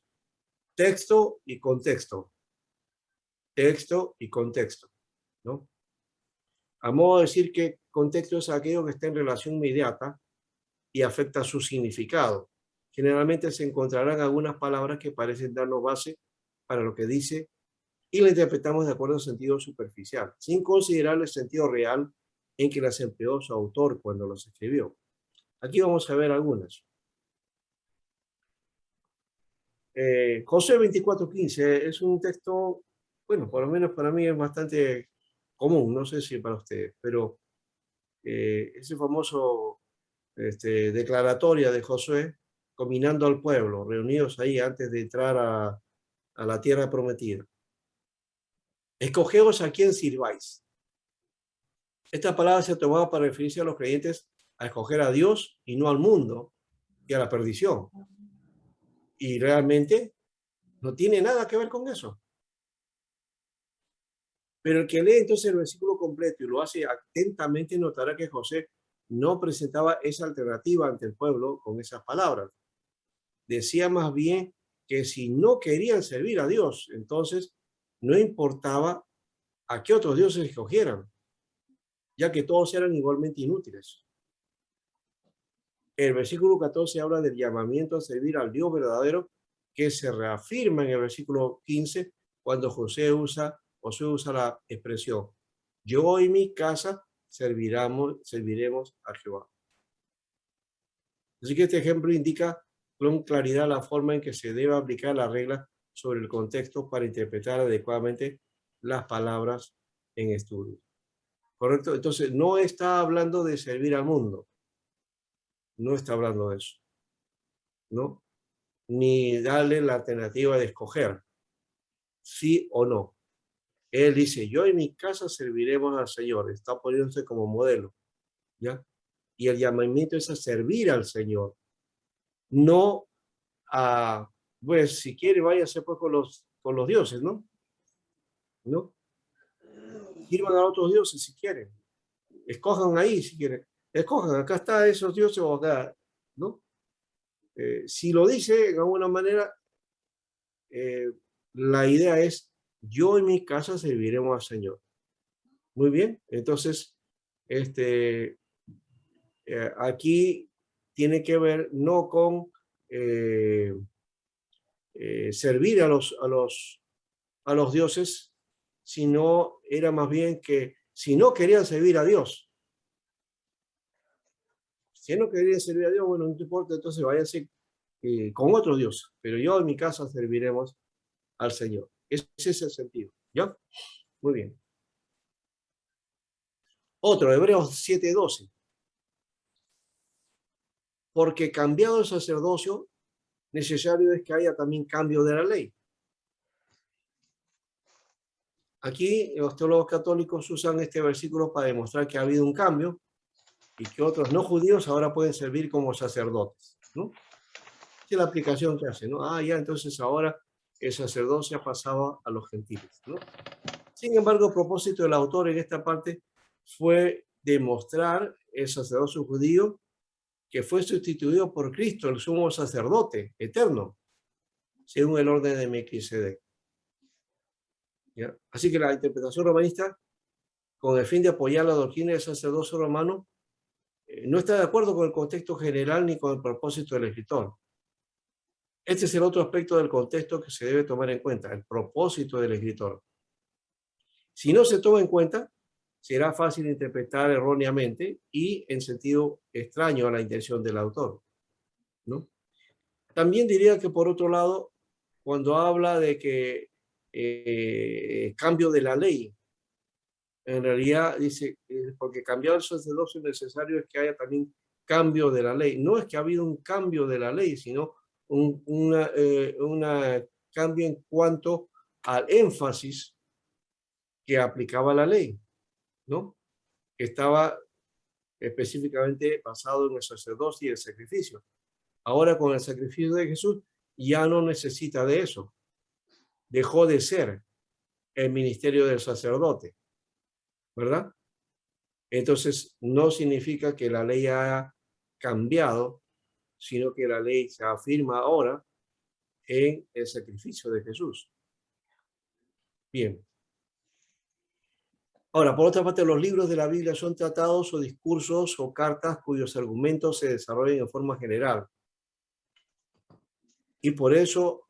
texto y contexto. Texto y contexto, ¿no? A modo de decir que contexto es aquello que está en relación inmediata y afecta su significado. Generalmente se encontrarán algunas palabras que parecen darnos base para lo que dice y la interpretamos de acuerdo al sentido superficial, sin considerar el sentido real en que las empleó su autor cuando los escribió. Aquí vamos a ver algunas. Josué 24:15 es un texto, bueno, por lo menos para mí es bastante común, no sé si para ustedes, pero ese famoso declaratoria de Josué combinando al pueblo, reunidos ahí antes de entrar a la tierra prometida. Escogeos a quién sirváis. Esta palabra se tomaba para referirse a los creyentes a escoger a Dios y no al mundo y a la perdición. Y realmente no tiene nada que ver con eso. Pero el que lee entonces el versículo completo y lo hace atentamente notará que José no presentaba esa alternativa ante el pueblo con esas palabras. Decía más bien que si no querían servir a Dios, entonces no importaba a qué otros dioses escogieran, ya que todos eran igualmente inútiles. El versículo 14 habla del llamamiento a servir al Dios verdadero, que se reafirma en el versículo 15 cuando Josué usa la expresión: yo y mi casa serviremos a Jehová. Así que este ejemplo indica con claridad la forma en que se debe aplicar la regla sobre el contexto para interpretar adecuadamente las palabras en estudio. ¿Correcto? Entonces, no está hablando de servir al mundo. No está hablando de eso. ¿No? Ni darle la alternativa de escoger sí o no. Él dice, yo en mi casa serviremos al Señor. Está poniéndose como modelo. ¿Ya? Y el llamamiento es a servir al Señor. No a, pues si quiere, váyase pues con los dioses, ¿no? ¿No? Sirvan a otros dioses si quieren. Escojan ahí si quieren. Escojan, acá está esos dioses o acá, ¿no? Si lo dice de alguna manera, la idea es, yo en mi casa serviremos al Señor. Muy bien, entonces, aquí tiene que ver no con servir a los dioses, sino era más bien que si no querían servir a Dios, si no querían servir a Dios, bueno, no importa, entonces váyanse con otros dioses, pero yo en mi casa serviremos al Señor. Ese es el sentido, ¿ya? Muy bien. Otro, Hebreos 7:12. Porque cambiado el sacerdocio, necesario es que haya también cambio de la ley. Aquí los teólogos católicos usan este versículo para demostrar que ha habido un cambio y que otros no judíos ahora pueden servir como sacerdotes, ¿no? Esa es la aplicación que hace, ¿no? Ya, entonces ahora el sacerdocio ha pasado a los gentiles, ¿no? Sin embargo, el propósito del autor en esta parte fue demostrar el sacerdocio judío que fue sustituido por Cristo, el sumo sacerdote eterno, según el orden de Melquisedec. ¿Ya? Así que la interpretación romanista, con el fin de apoyar la doctrina del sacerdocio romano, no está de acuerdo con el contexto general ni con el propósito del escritor. Este es el otro aspecto del contexto que se debe tomar en cuenta, el propósito del escritor. Si no se toma en cuenta, será fácil interpretar erróneamente y en sentido extraño a la intención del autor, ¿no? También diría que, por otro lado, cuando habla de que cambio de la ley, en realidad dice, porque cambiar el sacerdocio necesario es que haya también cambio de la ley. No es que ha habido un cambio de la ley, sino una cambio en cuanto al énfasis que aplicaba la ley, ¿no? Que estaba específicamente basado en el sacerdocio y el sacrificio. Ahora, con el sacrificio de Jesús, ya no necesita de eso. Dejó de ser el ministerio del sacerdote, ¿verdad? Entonces, no significa que la ley haya cambiado, sino que la ley se afirma ahora en el sacrificio de Jesús. Bien. Ahora, por otra parte, los libros de la Biblia son tratados o discursos o cartas cuyos argumentos se desarrollan en forma general. Y por eso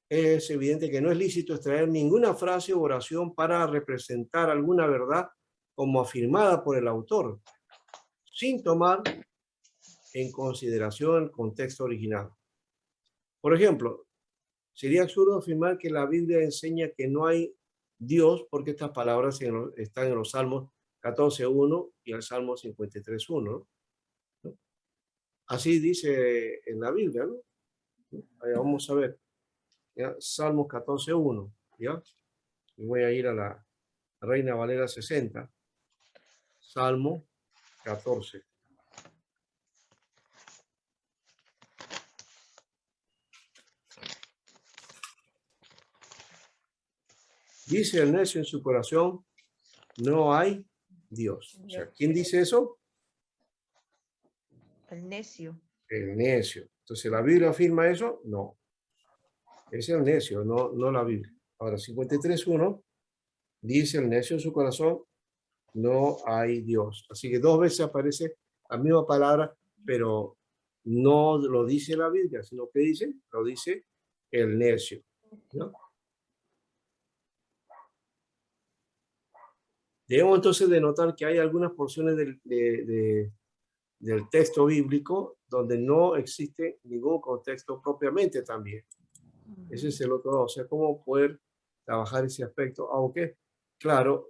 es evidente que no es lícito extraer ninguna frase o oración para representar alguna verdad como afirmada por el autor, sin tomar en consideración el contexto original. Por ejemplo, sería absurdo afirmar que la Biblia enseña que no hay Dios porque estas palabras están en los Salmos 14:1 y el Salmo 53:1, ¿no? Así dice en la Biblia, ¿no? Vamos a ver, ¿ya? Salmos 14:1, ¿ya? Y voy a ir a la Reina Valera 60, Salmo 14. Dice el necio en su corazón, no hay Dios. O sea, ¿quién dice eso? El necio. El necio. Entonces, ¿la Biblia afirma eso? No. Es el necio, no la Biblia. Ahora, 53.1 dice el necio en su corazón, no hay Dios. Así que 2 veces aparece la misma palabra, pero no lo dice la Biblia, sino que dice, lo dice el necio, ¿no? Debemos entonces de notar que hay algunas porciones del texto bíblico donde no existe ningún contexto propiamente también. Ese es el otro lado, o sea, cómo poder trabajar ese aspecto, aunque, claro,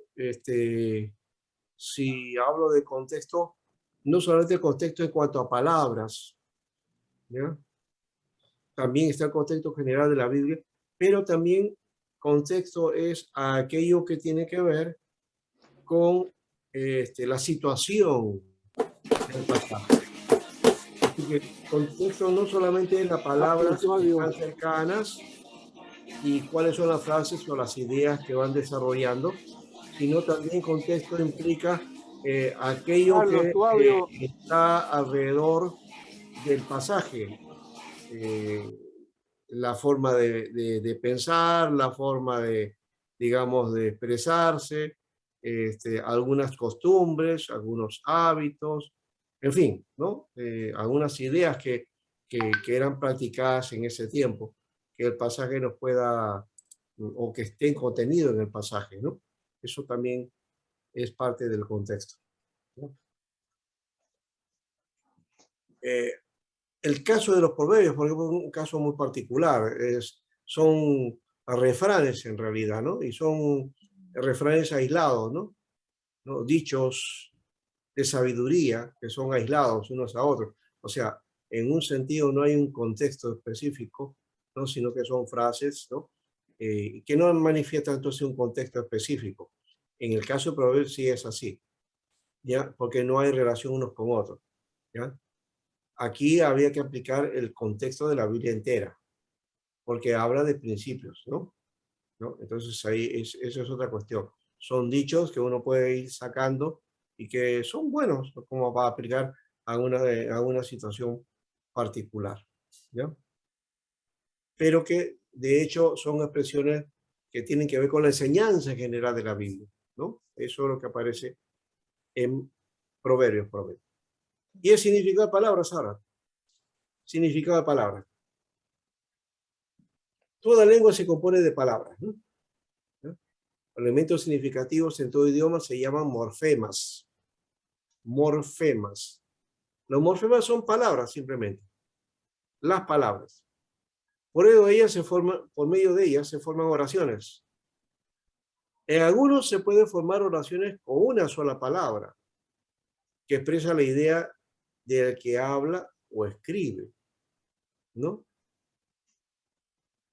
si hablo de contexto, no solamente el contexto en cuanto a palabras, ¿ya? También está el contexto general de la Biblia, pero también contexto es aquello que tiene que ver con la situación del pasaje. Así que contexto no solamente es las palabras que están cercanas y cuáles son las frases o las ideas que van desarrollando, sino también contexto implica aquello que está alrededor del pasaje, la forma de pensar, la forma de, digamos, de expresarse, algunas costumbres, algunos hábitos, en fin, ¿no? Algunas ideas que eran practicadas en ese tiempo, que el pasaje nos pueda, o que estén contenidos en el pasaje, ¿no? Eso también es parte del contexto, ¿no? El caso de los proverbios, por ejemplo, es un caso muy particular. Son refranes en realidad, ¿no? Y son refranes aislados, ¿no? Dichos de sabiduría que son aislados unos a otros. O sea, en un sentido no hay un contexto específico, ¿no? Sino que son frases, ¿no? Que no manifiestan entonces un contexto específico. En el caso de proverbios sí es así, ¿ya? Porque no hay relación unos con otros, ¿ya? Aquí había que aplicar el contexto de la Biblia entera, porque habla de principios, ¿no? Entonces ahí eso es otra cuestión. Son dichos que uno puede ir sacando y que son buenos, ¿no? Como para aplicar a una situación particular, ¿ya? Pero que de hecho son expresiones que tienen que ver con la enseñanza general de la Biblia, ¿no? Eso es lo que aparece en Proverbios. Y el significado de palabras ahora. Significado de palabras. Toda lengua se compone de palabras, ¿no? Elementos significativos en todo idioma se llaman morfemas. Morfemas. Los morfemas son palabras simplemente. Las palabras. Por medio de ellas se forman oraciones. En algunos se pueden formar oraciones con una sola palabra, que expresa la idea del que habla o escribe, ¿no?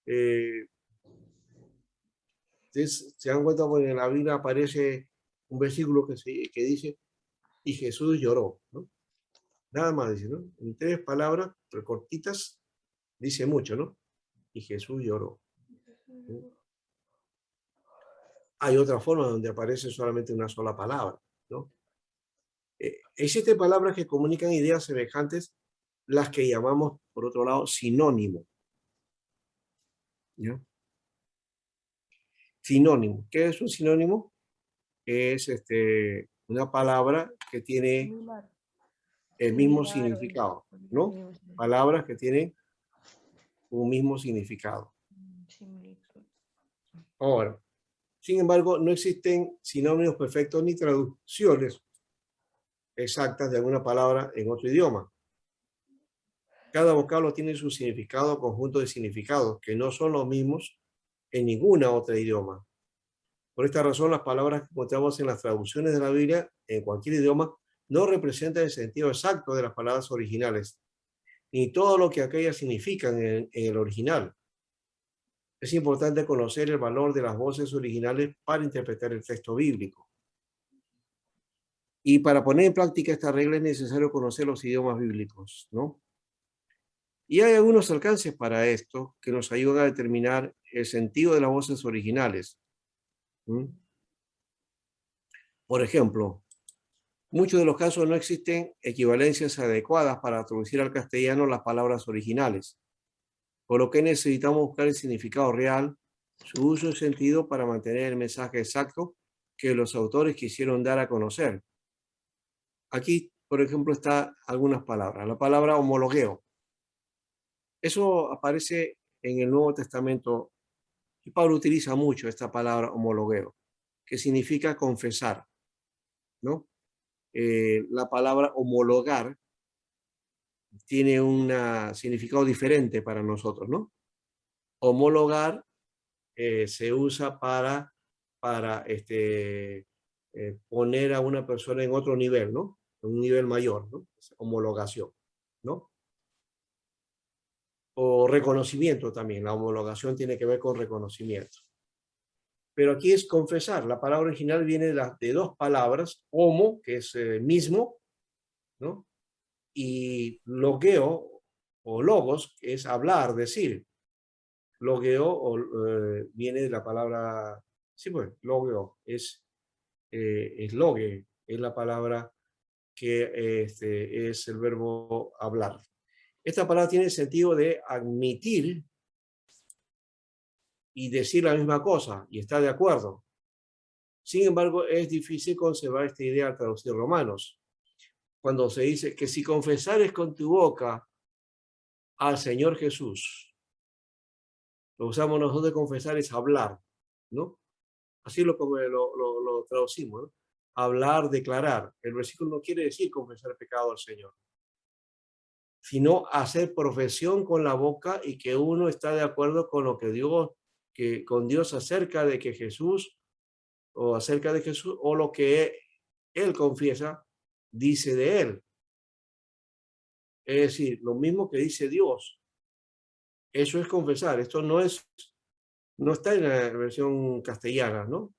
Se dan cuenta porque en la Biblia aparece un versículo que dice, y Jesús lloró, ¿no? Nada más dice, ¿no? En 3 palabras, pero cortitas, dice mucho, ¿no? Y Jesús lloró, ¿no? Hay otra forma donde aparece solamente una sola palabra, ¿no? Existen palabras que comunican ideas semejantes, las que llamamos, por otro lado, sinónimo, ¿ya? Sinónimo. ¿Qué es un sinónimo? Es una palabra que tiene el mismo significado, ¿no? Palabras que tienen un mismo significado. Ahora, sin embargo, no existen sinónimos perfectos ni traducciones exactas de alguna palabra en otro idioma. Cada vocablo tiene su significado, conjunto de significados, que no son los mismos en ninguna otra idioma. Por esta razón, las palabras que encontramos en las traducciones de la Biblia, en cualquier idioma, no representan el sentido exacto de las palabras originales, ni todo lo que aquellas significan en el original. Es importante conocer el valor de las voces originales para interpretar el texto bíblico. Y para poner en práctica esta regla es necesario conocer los idiomas bíblicos, ¿no? Y hay algunos alcances para esto que nos ayudan a determinar el sentido de las voces originales. ¿Mm? Por ejemplo, muchos de los casos no existen equivalencias adecuadas para traducir al castellano las palabras originales, por lo que necesitamos buscar el significado real, su uso y sentido para mantener el mensaje exacto que los autores quisieron dar a conocer. Aquí, por ejemplo, están algunas palabras. La palabra homologueo. Eso aparece en el Nuevo Testamento y Pablo utiliza mucho esta palabra homologueo, que significa confesar, ¿no? La palabra homologar tiene un significado diferente para nosotros, ¿no? Homologar se usa para poner a una persona en otro nivel, ¿no? En un nivel mayor, ¿no? Homologación, ¿no? O reconocimiento también. La homologación tiene que ver con reconocimiento. Pero aquí es confesar. La palabra original viene de dos palabras, homo, que es mismo, ¿no? Y logeo o logos, que es hablar, decir. Logeo viene de la palabra, sí, pues, logeo, es logue, es la palabra que es el verbo hablar. Esta palabra tiene el sentido de admitir y decir la misma cosa y estar de acuerdo. Sin embargo, es difícil conservar esta idea al traducir Romanos, cuando se dice que si confesares con tu boca al Señor Jesús, lo usamos nosotros de confesar es hablar, ¿no? Así lo traducimos, ¿no? Hablar, declarar. El versículo no quiere decir confesar pecado al Señor, sino hacer profesión con la boca y que uno está de acuerdo con lo que con Dios acerca de que Jesús, o acerca de Jesús, o lo que él confiesa, dice de él. Es decir, lo mismo que dice Dios. Eso es confesar. Esto no está en la versión castellana, ¿no?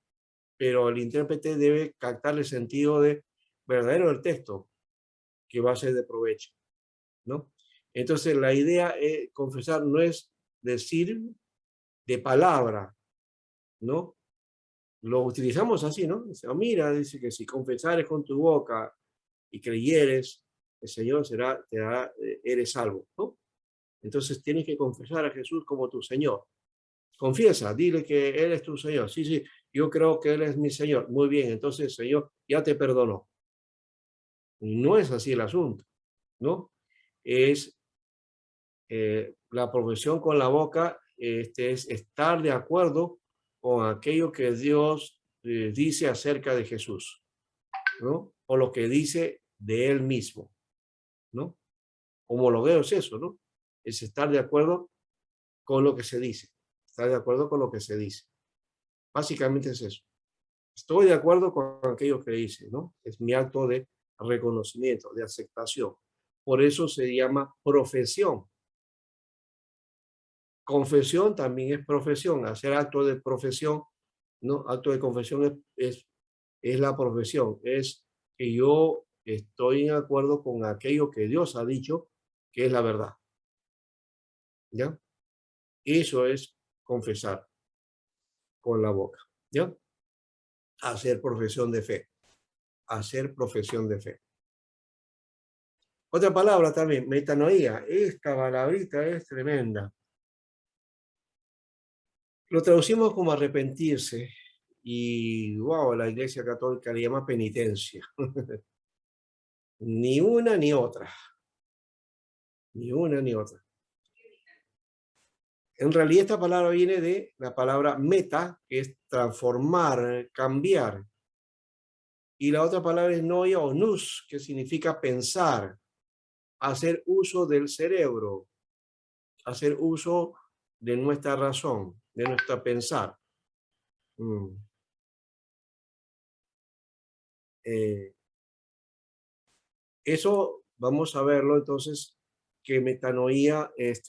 Pero el intérprete debe captar el sentido verdadero del texto, que va a ser de provecho, ¿no? Entonces, la idea es confesar, no es decir de palabra, ¿no? Lo utilizamos así, ¿no? Dice, oh, mira, dice que si confesares con tu boca y creyeres, el Señor eres salvo, ¿no? Entonces tienes que confesar a Jesús como tu Señor. Confiesa, dile que Él es tu Señor. Sí, sí, yo creo que Él es mi Señor. Muy bien, entonces el Señor ya te perdonó. No es así el asunto, ¿no? Es la profesión con la boca, es estar de acuerdo con aquello que Dios dice acerca de Jesús, ¿no? O lo que dice de Él mismo, ¿no? Homologueo es eso, ¿no? Es estar de acuerdo con lo que se dice, estar de acuerdo con lo que se dice. Básicamente es eso. Estoy de acuerdo con aquello que dice, ¿no? Es mi acto de reconocimiento, de aceptación. Por eso se llama profesión. Confesión también es profesión. Hacer acto de profesión, ¿no? Acto de confesión es la profesión. Es que yo estoy en acuerdo con aquello que Dios ha dicho que es la verdad. ¿Ya? Eso es confesar con la boca. ¿Ya? Hacer profesión de fe. Hacer profesión de fe. Otra palabra también, metanoía. Esta palabrita es tremenda. Lo traducimos como arrepentirse y, wow, la Iglesia Católica le llama penitencia. Ni una ni otra. Ni una ni otra. En realidad esta palabra viene de la palabra meta, que es transformar, cambiar. Y la otra palabra es noia o nous, que significa pensar, hacer uso del cerebro, hacer uso de nuestra razón, de nuestra pensar. Eso vamos a verlo entonces, que metanoía es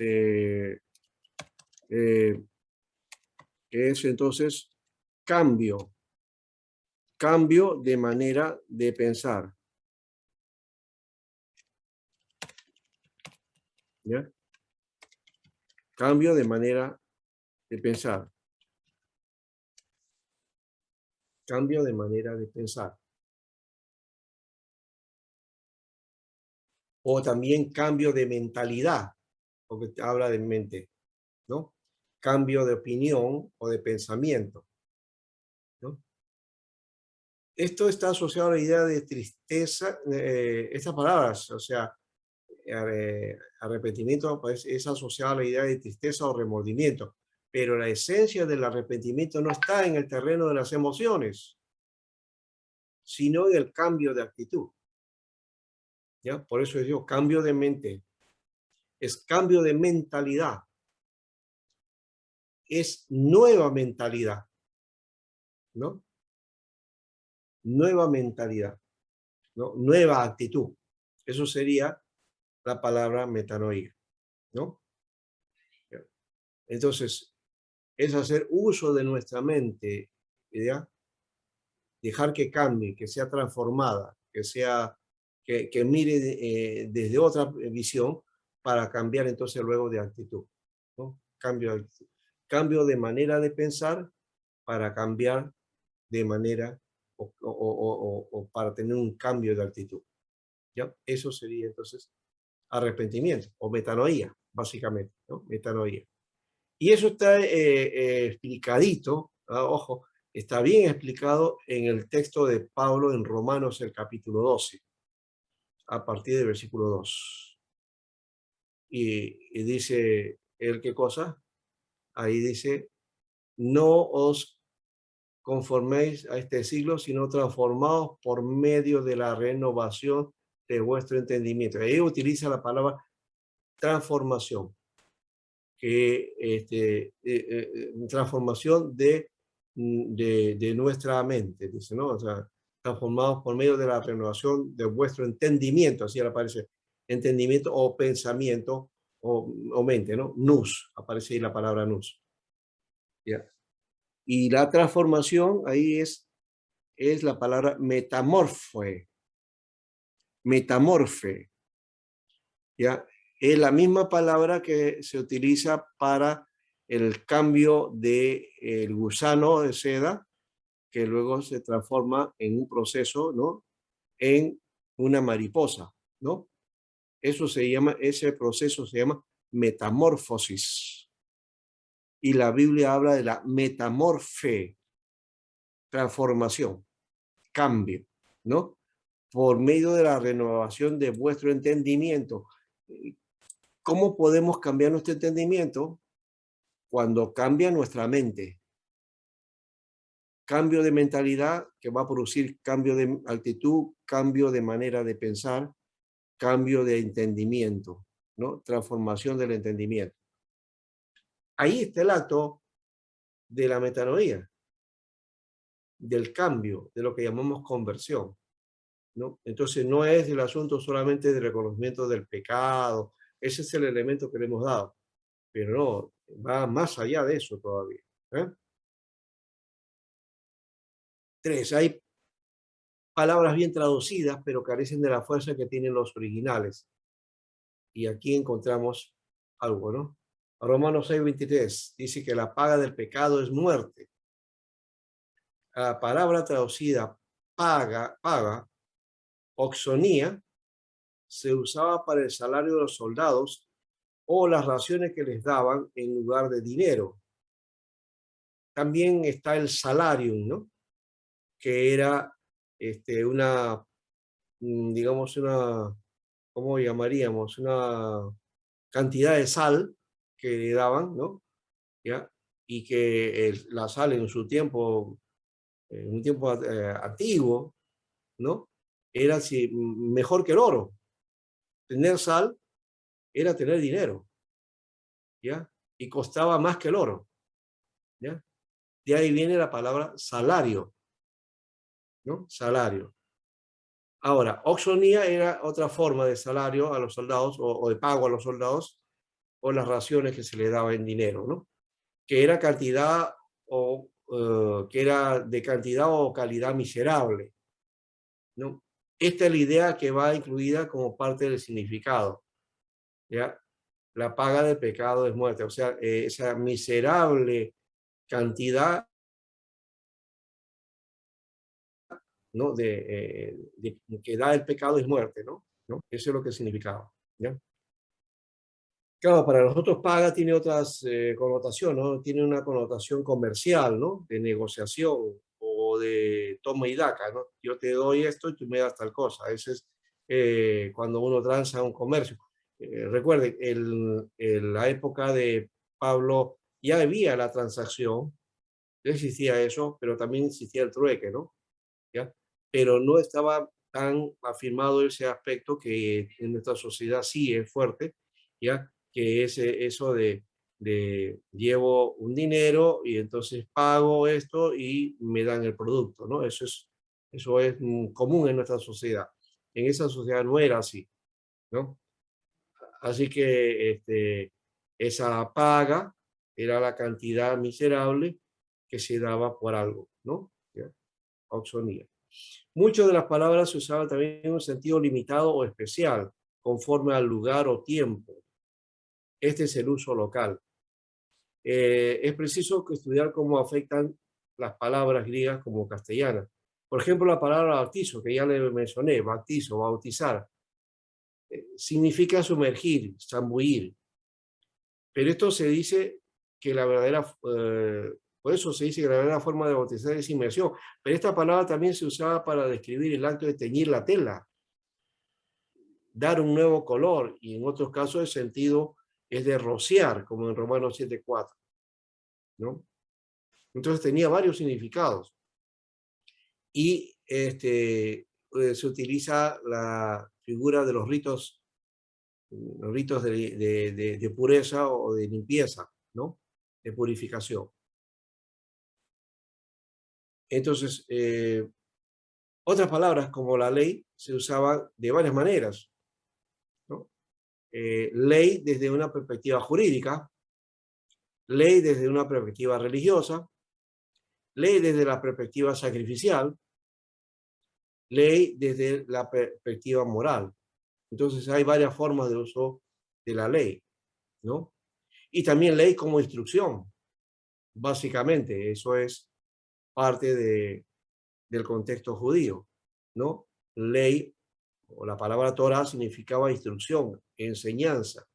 entonces cambio de manera de pensar. ¿Ya? Cambio de manera de pensar. Cambio de manera de pensar. O también cambio de mentalidad, porque habla de mente, ¿no? Cambio de opinión o de pensamiento, ¿no? Esto está asociado a la idea de tristeza, estas palabras, o sea, arrepentimiento pues, es asociado a la idea de tristeza o remordimiento, pero la esencia del arrepentimiento no está en el terreno de las emociones, sino en el cambio de actitud. ¿Ya? Por eso digo cambio de mente, es cambio de mentalidad, es nueva mentalidad, ¿no? Nueva mentalidad, ¿no? Nueva actitud. Eso sería la palabra metanoia, ¿no? Entonces, es hacer uso de nuestra mente, ¿ya? Dejar que cambie, que sea transformada, que mire desde otra visión para cambiar entonces luego de actitud, ¿no? Cambio de manera de pensar para cambiar de manera o para tener un cambio de actitud. ¿Ya? Eso sería entonces arrepentimiento o metanoía, básicamente, ¿no? Metanoía. Y eso está explicadito, ¿no? Ojo, está bien explicado en el texto de Pablo en Romanos, el capítulo 12, a partir del versículo 2. Y dice él, ¿qué cosa? Ahí dice, no os conforméis a este siglo, sino transformados por medio de la renovación de vuestro entendimiento. Ahí utiliza la palabra transformación, que transformación de nuestra mente, dice, ¿no? O sea, transformados por medio de la renovación de vuestro entendimiento, así aparece, entendimiento o pensamiento o mente, ¿no? Nous, aparece ahí la palabra nous. ¿Ya? Y la transformación ahí es la palabra metamorfe, metamorfe, ¿ya? Es la misma palabra que se utiliza para el cambio de el gusano de seda, que luego se transforma en un proceso, ¿no? En una mariposa, ¿no? Ese proceso se llama metamorfosis. Y la Biblia habla de la metamorfe, transformación, cambio, ¿no? Por medio de la renovación de vuestro entendimiento. ¿Cómo podemos cambiar nuestro entendimiento? Cuando cambia nuestra mente. Cambio de mentalidad que va a producir cambio de actitud, cambio de manera de pensar, cambio de entendimiento, ¿no? Transformación del entendimiento. Ahí está el acto de la metanoía, del cambio, de lo que llamamos conversión, ¿no? Entonces no es el asunto solamente del reconocimiento del pecado, ese es el elemento que le hemos dado, pero no, va más allá de eso todavía. 3. Hay palabras bien traducidas, pero carecen de la fuerza que tienen los originales. Y aquí encontramos algo, ¿no? Romanos 6:23 dice que la paga del pecado es muerte. La palabra traducida paga, oxonía, se usaba para el salario de los soldados o las raciones que les daban en lugar de dinero. También está el salarium, ¿no? Que era digamos, ¿cómo llamaríamos? Una cantidad de sal que le daban, ¿no? ¿Ya? Y que la sal en su tiempo, en un tiempo antiguo, ¿no? Era mejor que el oro. Tener sal era tener dinero, ¿ya? Y costaba más que el oro, ¿ya? De ahí viene la palabra salario, ¿no? Salario. Ahora, oxonía era otra forma de salario a los soldados o de pago a los soldados o las raciones que se le daba en dinero, ¿no? Que era cantidad que era de cantidad o calidad miserable, ¿no? Esta es la idea que va incluida como parte del significado, ¿ya? La paga del pecado es muerte, o sea, esa miserable cantidad ¿no? Que da el pecado es muerte, ¿no? Eso es lo que significaba, ¿ya? Claro, para nosotros paga tiene otras connotaciones, ¿no? Tiene una connotación comercial, ¿no? De negociación o de toma y daca, ¿no? Yo te doy esto y tú me das tal cosa. Ese es cuando uno transa un comercio. Recuerden, en la época de Pablo ya había la transacción, ya existía eso, pero también existía el trueque, ¿no? ¿Ya? Pero no estaba tan afirmado ese aspecto que en nuestra sociedad sí es fuerte, ¿ya? Que es eso de llevo un dinero y entonces pago esto y me dan el producto, ¿no? Eso es común en nuestra sociedad. En esa sociedad no era así, ¿no? Así que esa paga era la cantidad miserable que se daba por algo, ¿no? ¿Ya? Auxonía. Muchas de las palabras se usaban también en un sentido limitado o especial, conforme al lugar o tiempo. Este es el uso local. Es preciso estudiar cómo afectan las palabras griegas como castellanas. Por ejemplo, la palabra bautizo, que ya le mencioné, bautizo, bautizar, significa sumergir, zambullir. Pero esto se dice que la verdadera, por eso se dice que la verdadera forma de bautizar es inmersión. Pero esta palabra también se usaba para describir el acto de teñir la tela, dar un nuevo color, y en otros casos el sentido es de rociar, como en Romanos 7:4, ¿no? Entonces tenía varios significados. Y se utiliza la figura de los ritos de pureza o de limpieza, ¿no? De purificación. Entonces, otras palabras como la ley se usaban de varias maneras, ¿no? Ley desde una perspectiva jurídica, ley desde una perspectiva religiosa, ley desde la perspectiva sacrificial, ley desde la perspectiva moral. Entonces hay varias formas de uso de la ley, ¿no? Y también ley como instrucción, básicamente, eso es parte del contexto judío, ¿no? Ley, o la palabra Torah significaba instrucción, enseñanza,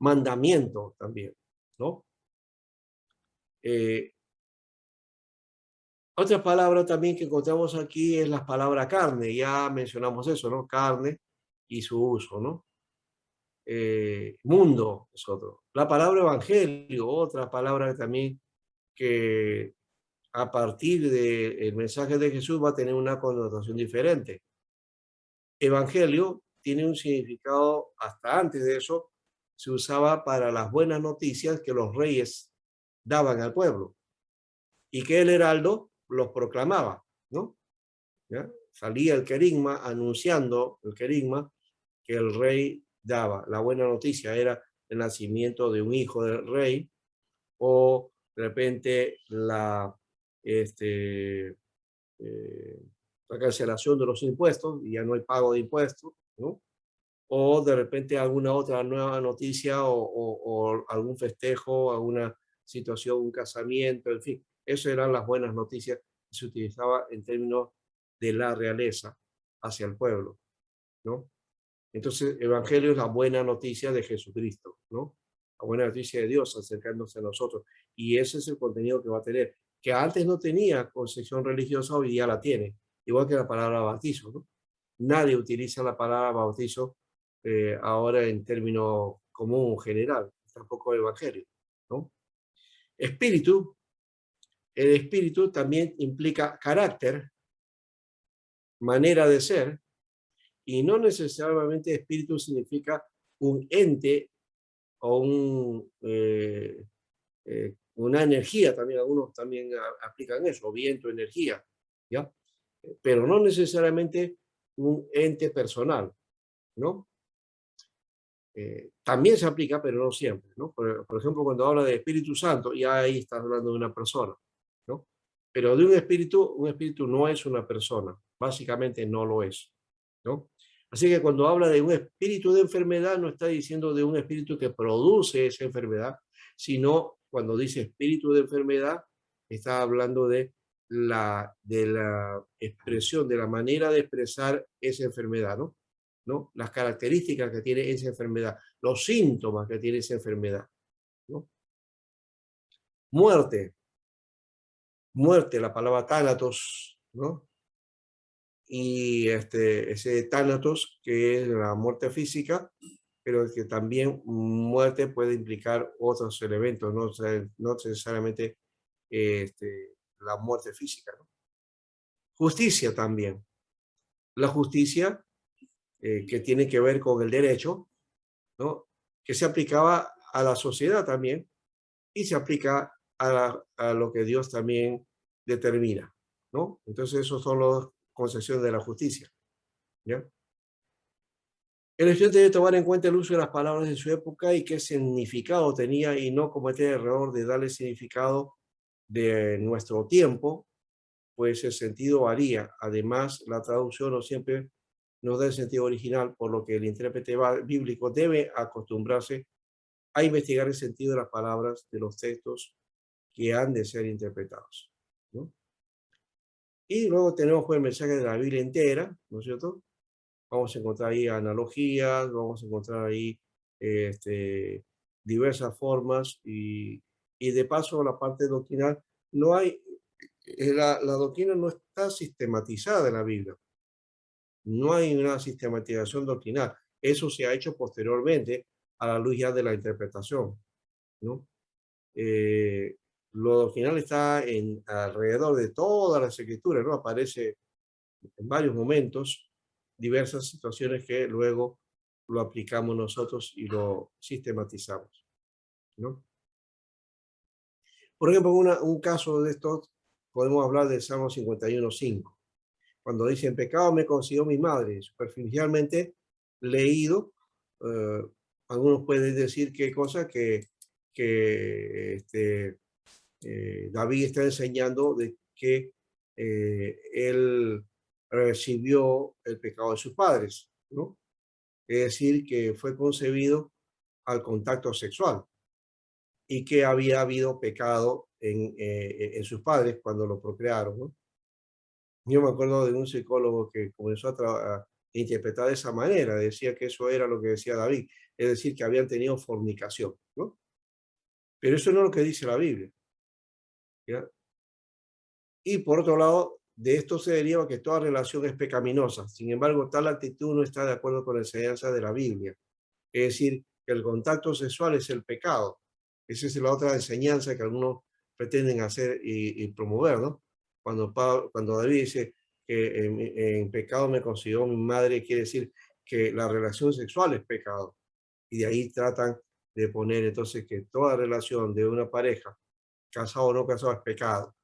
mandamiento también, ¿no? Otra palabra también que encontramos aquí es la palabra carne, ya mencionamos eso, ¿no? Carne y su uso, ¿no? Mundo es otro. La palabra evangelio, otra palabra también que a partir del mensaje de Jesús va a tener una connotación diferente. Evangelio tiene un significado, hasta antes de eso, se usaba para las buenas noticias que los reyes daban al pueblo y que el heraldo los proclamaba, ¿no? ¿Ya? Salía el querigma anunciando el querigma que el rey daba. La buena noticia era el nacimiento de un hijo del rey, o de repente la cancelación de los impuestos, y ya no hay pago de impuestos, ¿no? O de repente alguna otra nueva noticia o algún festejo, alguna situación, un casamiento, en fin. Esas eran las buenas noticias que se utilizaba en términos de la realeza hacia el pueblo, ¿no? Entonces, Evangelio es la buena noticia de Jesucristo, ¿no? La buena noticia de Dios acercándose a nosotros. Y ese es el contenido que va a tener, que antes no tenía concepción religiosa, hoy día la tiene, igual que la palabra bautizo, ¿no? Nadie utiliza la palabra bautizo ahora en términos común general, tampoco Evangelio, ¿no? Espíritu, el espíritu también implica carácter, manera de ser, y no necesariamente espíritu significa un ente o una energía, también algunos también aplican eso, viento, energía, ¿ya? Pero no necesariamente un ente personal, ¿no? También se aplica, pero no siempre, ¿no? Por ejemplo, cuando habla de Espíritu Santo, ya ahí estás hablando de una persona, ¿no? Pero de un espíritu no es una persona, básicamente no lo es, ¿no? Así que cuando habla de un espíritu de enfermedad, no está diciendo de un espíritu que produce esa enfermedad, sino cuando dice espíritu de enfermedad, está hablando de de la expresión, de la manera de expresar esa enfermedad, ¿no? ¿No? Las características que tiene esa enfermedad, los síntomas que tiene esa enfermedad, ¿no? Muerte, muerte, la palabra tánatos, ¿no? Y ese tánatos, que es la muerte física, pero que también muerte puede implicar otros elementos, no, no necesariamente la muerte física, ¿no? Justicia también. La justicia que tiene que ver con el derecho, ¿no? Que se aplicaba a la sociedad también y se aplica a lo que Dios también determina, ¿no? Entonces, esos son las concepciones de la justicia, ¿ya? El estudiante debe tomar en cuenta el uso de las palabras de su época y qué significado tenía y no cometer el error de darle significado de nuestro tiempo, pues el sentido varía. Además, la traducción no siempre nos da el sentido original, por lo que el intérprete bíblico debe acostumbrarse a investigar el sentido de las palabras de los textos que han de ser interpretados, ¿no? Y luego tenemos pues, el mensaje de la Biblia entera, ¿no es cierto? Vamos a encontrar ahí analogías, vamos a encontrar ahí diversas formas y de paso la parte doctrinal, no hay, la doctrina no está sistematizada en la Biblia, no hay una sistematización doctrinal, eso se ha hecho posteriormente a la luz ya de la interpretación, ¿no? Eh, lo doctrinal está alrededor de todas las escrituras, ¿no? Aparece en varios momentos diversas situaciones que luego lo aplicamos nosotros y lo sistematizamos, ¿no? Por ejemplo, un caso de estos, podemos hablar del Salmo 51:5, cuando dice, en pecado me concibió mi madre, superficialmente leído, eh, algunos pueden decir qué cosa que David está enseñando de que él recibió el pecado de sus padres, ¿no? Es decir, que fue concebido al contacto sexual y que había habido pecado en sus padres cuando lo procrearon, ¿no? Yo me acuerdo de un psicólogo que comenzó a interpretar de esa manera, decía que eso era lo que decía David, es decir, que habían tenido fornicación, ¿no? Pero eso no es lo que dice la Biblia, ¿ya? Y por otro lado, de esto se deriva que toda relación es pecaminosa. Sin embargo, tal actitud no está de acuerdo con la enseñanza de la Biblia. Es decir, que el contacto sexual es el pecado. Esa es la otra enseñanza que algunos pretenden hacer y promover, ¿no? Cuando David dice que en pecado me concibió mi madre, quiere decir que la relación sexual es pecado. Y de ahí tratan de poner entonces que toda relación de una pareja, casado o no casado, es pecado.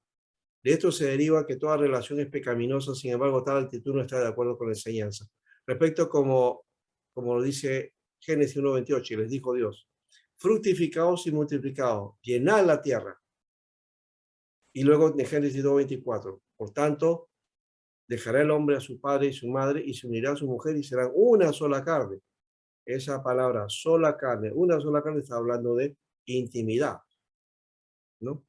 De esto se deriva que toda relación es pecaminosa, sin embargo, tal actitud no está de acuerdo con la enseñanza. Respecto como lo dice Génesis 1:28, y les dijo Dios, fructificaos y multiplicaos, llenad la tierra. Y luego en Génesis 2:24, por tanto, dejará el hombre a su padre y su madre y se unirá a su mujer y serán una sola carne. Esa palabra, sola carne, una sola carne, está hablando de intimidad, ¿no?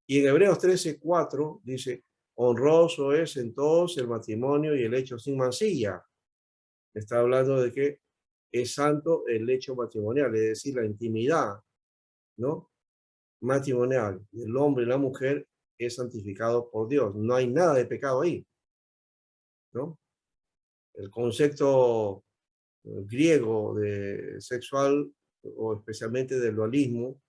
Y en Hebreos 13:4 dice, honroso es en todos el matrimonio y el hecho sin mancilla. Está hablando de que es santo el hecho matrimonial, es decir, la intimidad, ¿no? Matrimonial del hombre y la mujer es santificado por Dios. No hay nada de pecado ahí, ¿no? El concepto griego de sexual, o especialmente del dualismo,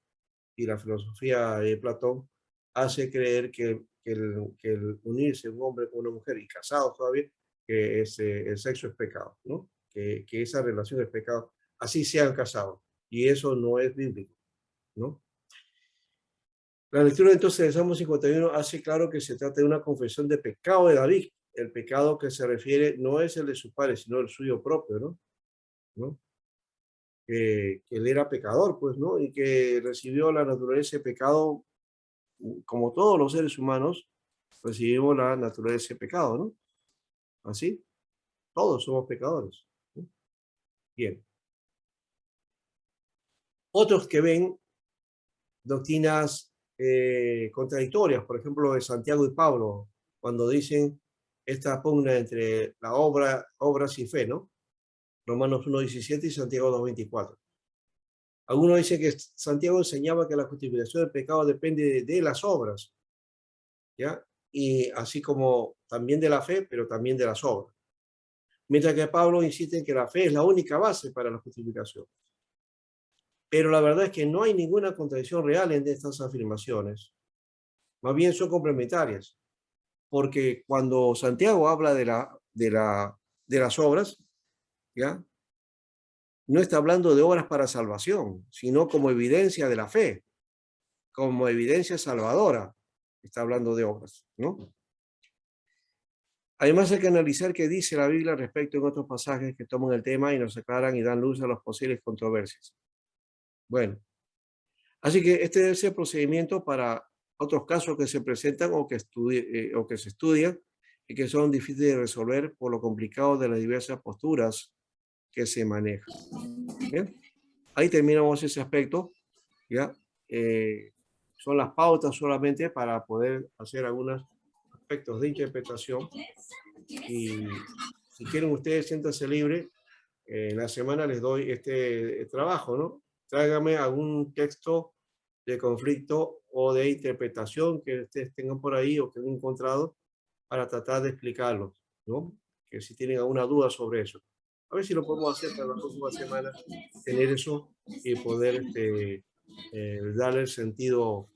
y la filosofía de Platón hace creer que el unirse un hombre con una mujer y casados todavía, que el sexo es pecado, ¿no? Que esa relación es pecado, así sean casados. Y eso no es bíblico, ¿no? La lectura entonces de Salmo 51 hace claro que se trata de una confesión de pecado de David. El pecado que se refiere no es el de sus padres, sino el suyo propio, ¿no? ¿No? Que él era pecador, pues, ¿no? Y que recibió la naturaleza de pecado como todos los seres humanos, recibimos la naturaleza de pecado, ¿no? Así, todos somos pecadores, ¿no? Bien. Otros que ven doctrinas contradictorias, por ejemplo, de Santiago y Pablo, cuando dicen esta pugna entre la obras y fe, ¿no? Romanos 1:17 y Santiago 2:24. Algunos dicen que Santiago enseñaba que la justificación del pecado depende de las obras, ¿ya? Y así como también de la fe, pero también de las obras. Mientras que Pablo insiste en que la fe es la única base para la justificación. Pero la verdad es que no hay ninguna contradicción real en estas afirmaciones. Más bien son complementarias. Porque cuando Santiago habla de las obras, ¿ya? No está hablando de obras para salvación, sino como evidencia de la fe, como evidencia salvadora. Está hablando de obras, ¿no? Además hay que analizar qué dice la Biblia respecto en otros pasajes que toman el tema y nos aclaran y dan luz a las posibles controversias. Bueno, así que este es el procedimiento para otros casos que se presentan o que se estudian y que son difíciles de resolver por lo complicado de las diversas posturas que se manejan. ¿Bien? Ahí terminamos ese aspecto, ¿ya? Son las pautas solamente para poder hacer algunos aspectos de interpretación. Y si quieren ustedes, siéntanse libre. En la semana les doy este trabajo, ¿no? Tráigame algún texto de conflicto o de interpretación que ustedes tengan por ahí o que han encontrado para tratar de explicarlo, ¿no? Que si tienen alguna duda sobre eso. A ver si lo podemos hacer para la próxima semana, tener eso y poder darle el sentido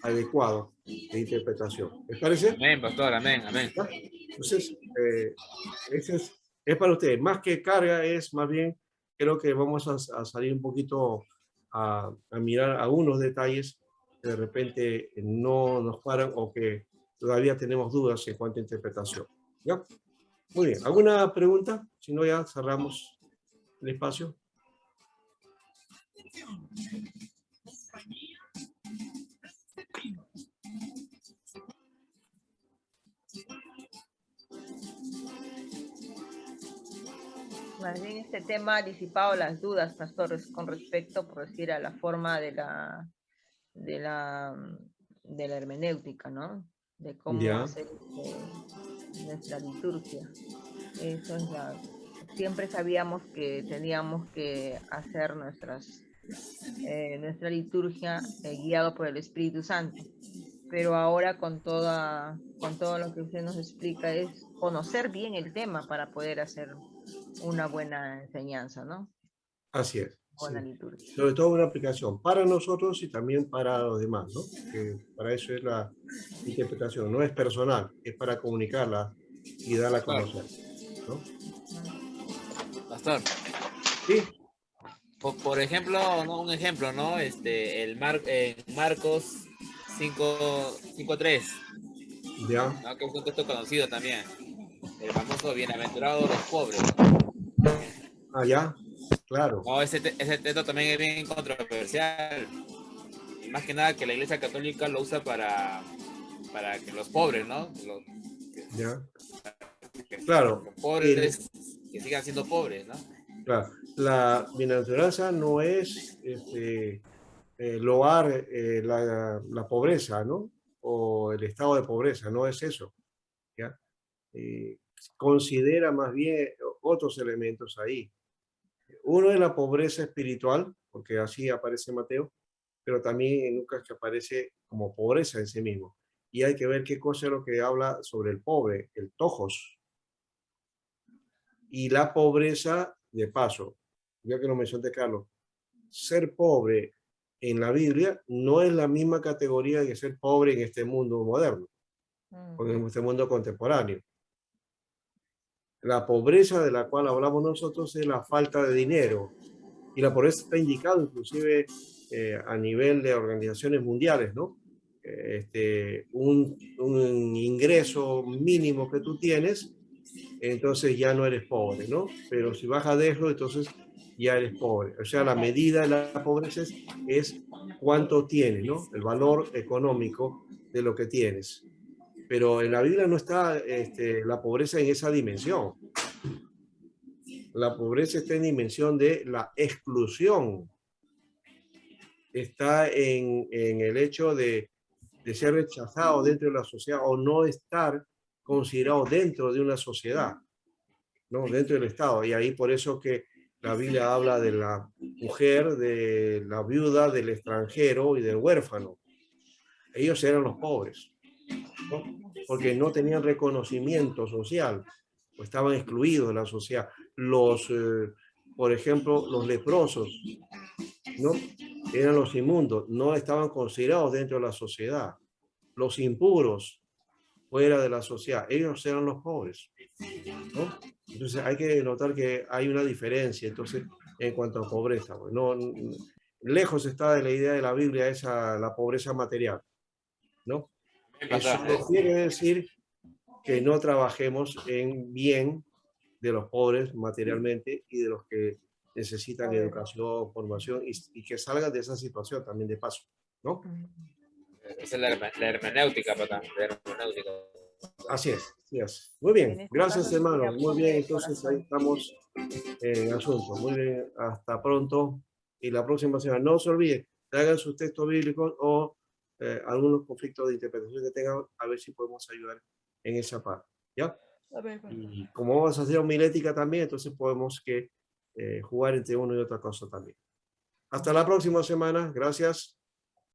adecuado de interpretación. ¿Les parece? Amén, pastor, amén, amén. ¿Ya? Entonces, ese es para ustedes. Más que carga, es más bien, creo que vamos a salir un poquito a mirar algunos detalles que de repente no nos paran o que todavía tenemos dudas en cuanto a interpretación. ¿Ya? Muy bien. ¿Alguna pregunta? Si no, ya cerramos el espacio. Más bien este tema ha disipado las dudas, pastores, con respecto, por decir, a la forma de la hermenéutica, ¿no? De cómo Ya. hacer nuestra liturgia. Eso es siempre sabíamos que teníamos que hacer nuestra liturgia guiado por el Espíritu Santo. Pero ahora con todo lo que usted nos explica es conocer bien el tema para poder hacer una buena enseñanza, ¿no? Así es. Buena Sí. liturgia. Sobre todo una aplicación para nosotros y también para los demás, ¿no? Que para eso es la interpretación, no es personal, es para comunicarla y darla a conocer, ¿no? Pastor, Sí, por ejemplo, ¿no? Un ejemplo, ¿no? Marcos 5:3, ya, ¿no? Que es un texto conocido también. El famoso bienaventurados los pobres. ya, claro, No, ese texto también es bien controversial. Y más que nada que la Iglesia Católica lo usa para que los pobres, ¿no? ya, Que claro. pobres que sigan siendo pobres, ¿no? Claro, la bienaventuranza no es loar la pobreza, ¿no? O el estado de pobreza, no es eso, ¿ya? Considera más bien otros elementos ahí. Uno es la pobreza espiritual, porque así aparece Mateo, pero también en Lucas que aparece como pobreza en sí mismo. Y hay que ver qué cosa es lo que habla sobre el pobre, el tojos. Y la pobreza, de paso, ya que lo mencioné, Carlos, ser pobre en la Biblia no es la misma categoría que ser pobre en este mundo moderno, o en este mundo contemporáneo. La pobreza de la cual hablamos nosotros es la falta de dinero. Y la pobreza está indicado inclusive a nivel de organizaciones mundiales, ¿no? Un ingreso mínimo que tú tienes, entonces ya no eres pobre, ¿no? Pero si bajas de eso, entonces ya eres pobre. O sea, la medida de la pobreza es cuánto tienes, ¿no? El valor económico de lo que tienes. Pero en la Biblia no está la pobreza en esa dimensión. La pobreza está en dimensión de la exclusión. Está en el hecho de ser rechazado dentro de la sociedad o no estar considerados dentro de una sociedad, ¿no? Dentro del Estado. Y ahí por eso que la Biblia habla de la mujer, de la viuda, del extranjero y del huérfano. Ellos eran los pobres, ¿no? Porque no tenían reconocimiento social, o estaban excluidos de la sociedad. Por ejemplo, los leprosos, ¿no? Eran los inmundos, no estaban considerados dentro de la sociedad. Los impuros, fuera de la sociedad, ellos eran los pobres, ¿no? Entonces hay que notar que hay una diferencia, entonces, en cuanto a pobreza. Pues, lejos está de la idea de la Biblia la pobreza material, ¿no? Eso no quiere decir que no trabajemos en bien de los pobres materialmente y de los que necesitan educación, formación y que salgan de esa situación también de paso, ¿no? Esa es la hermenéutica, papá. La hermenéutica. Así es, así es. Muy bien, gracias hermano. Muy bien, entonces ahí estamos en asunto. Muy bien, hasta pronto. Y la próxima semana, no se olviden, traigan sus textos bíblicos o algunos conflictos de interpretación que tengan, a ver si podemos ayudar en esa parte. ¿Ya? Y como vamos a hacer homilética también, entonces podemos jugar entre uno y otra cosa también. Hasta la próxima semana. Gracias.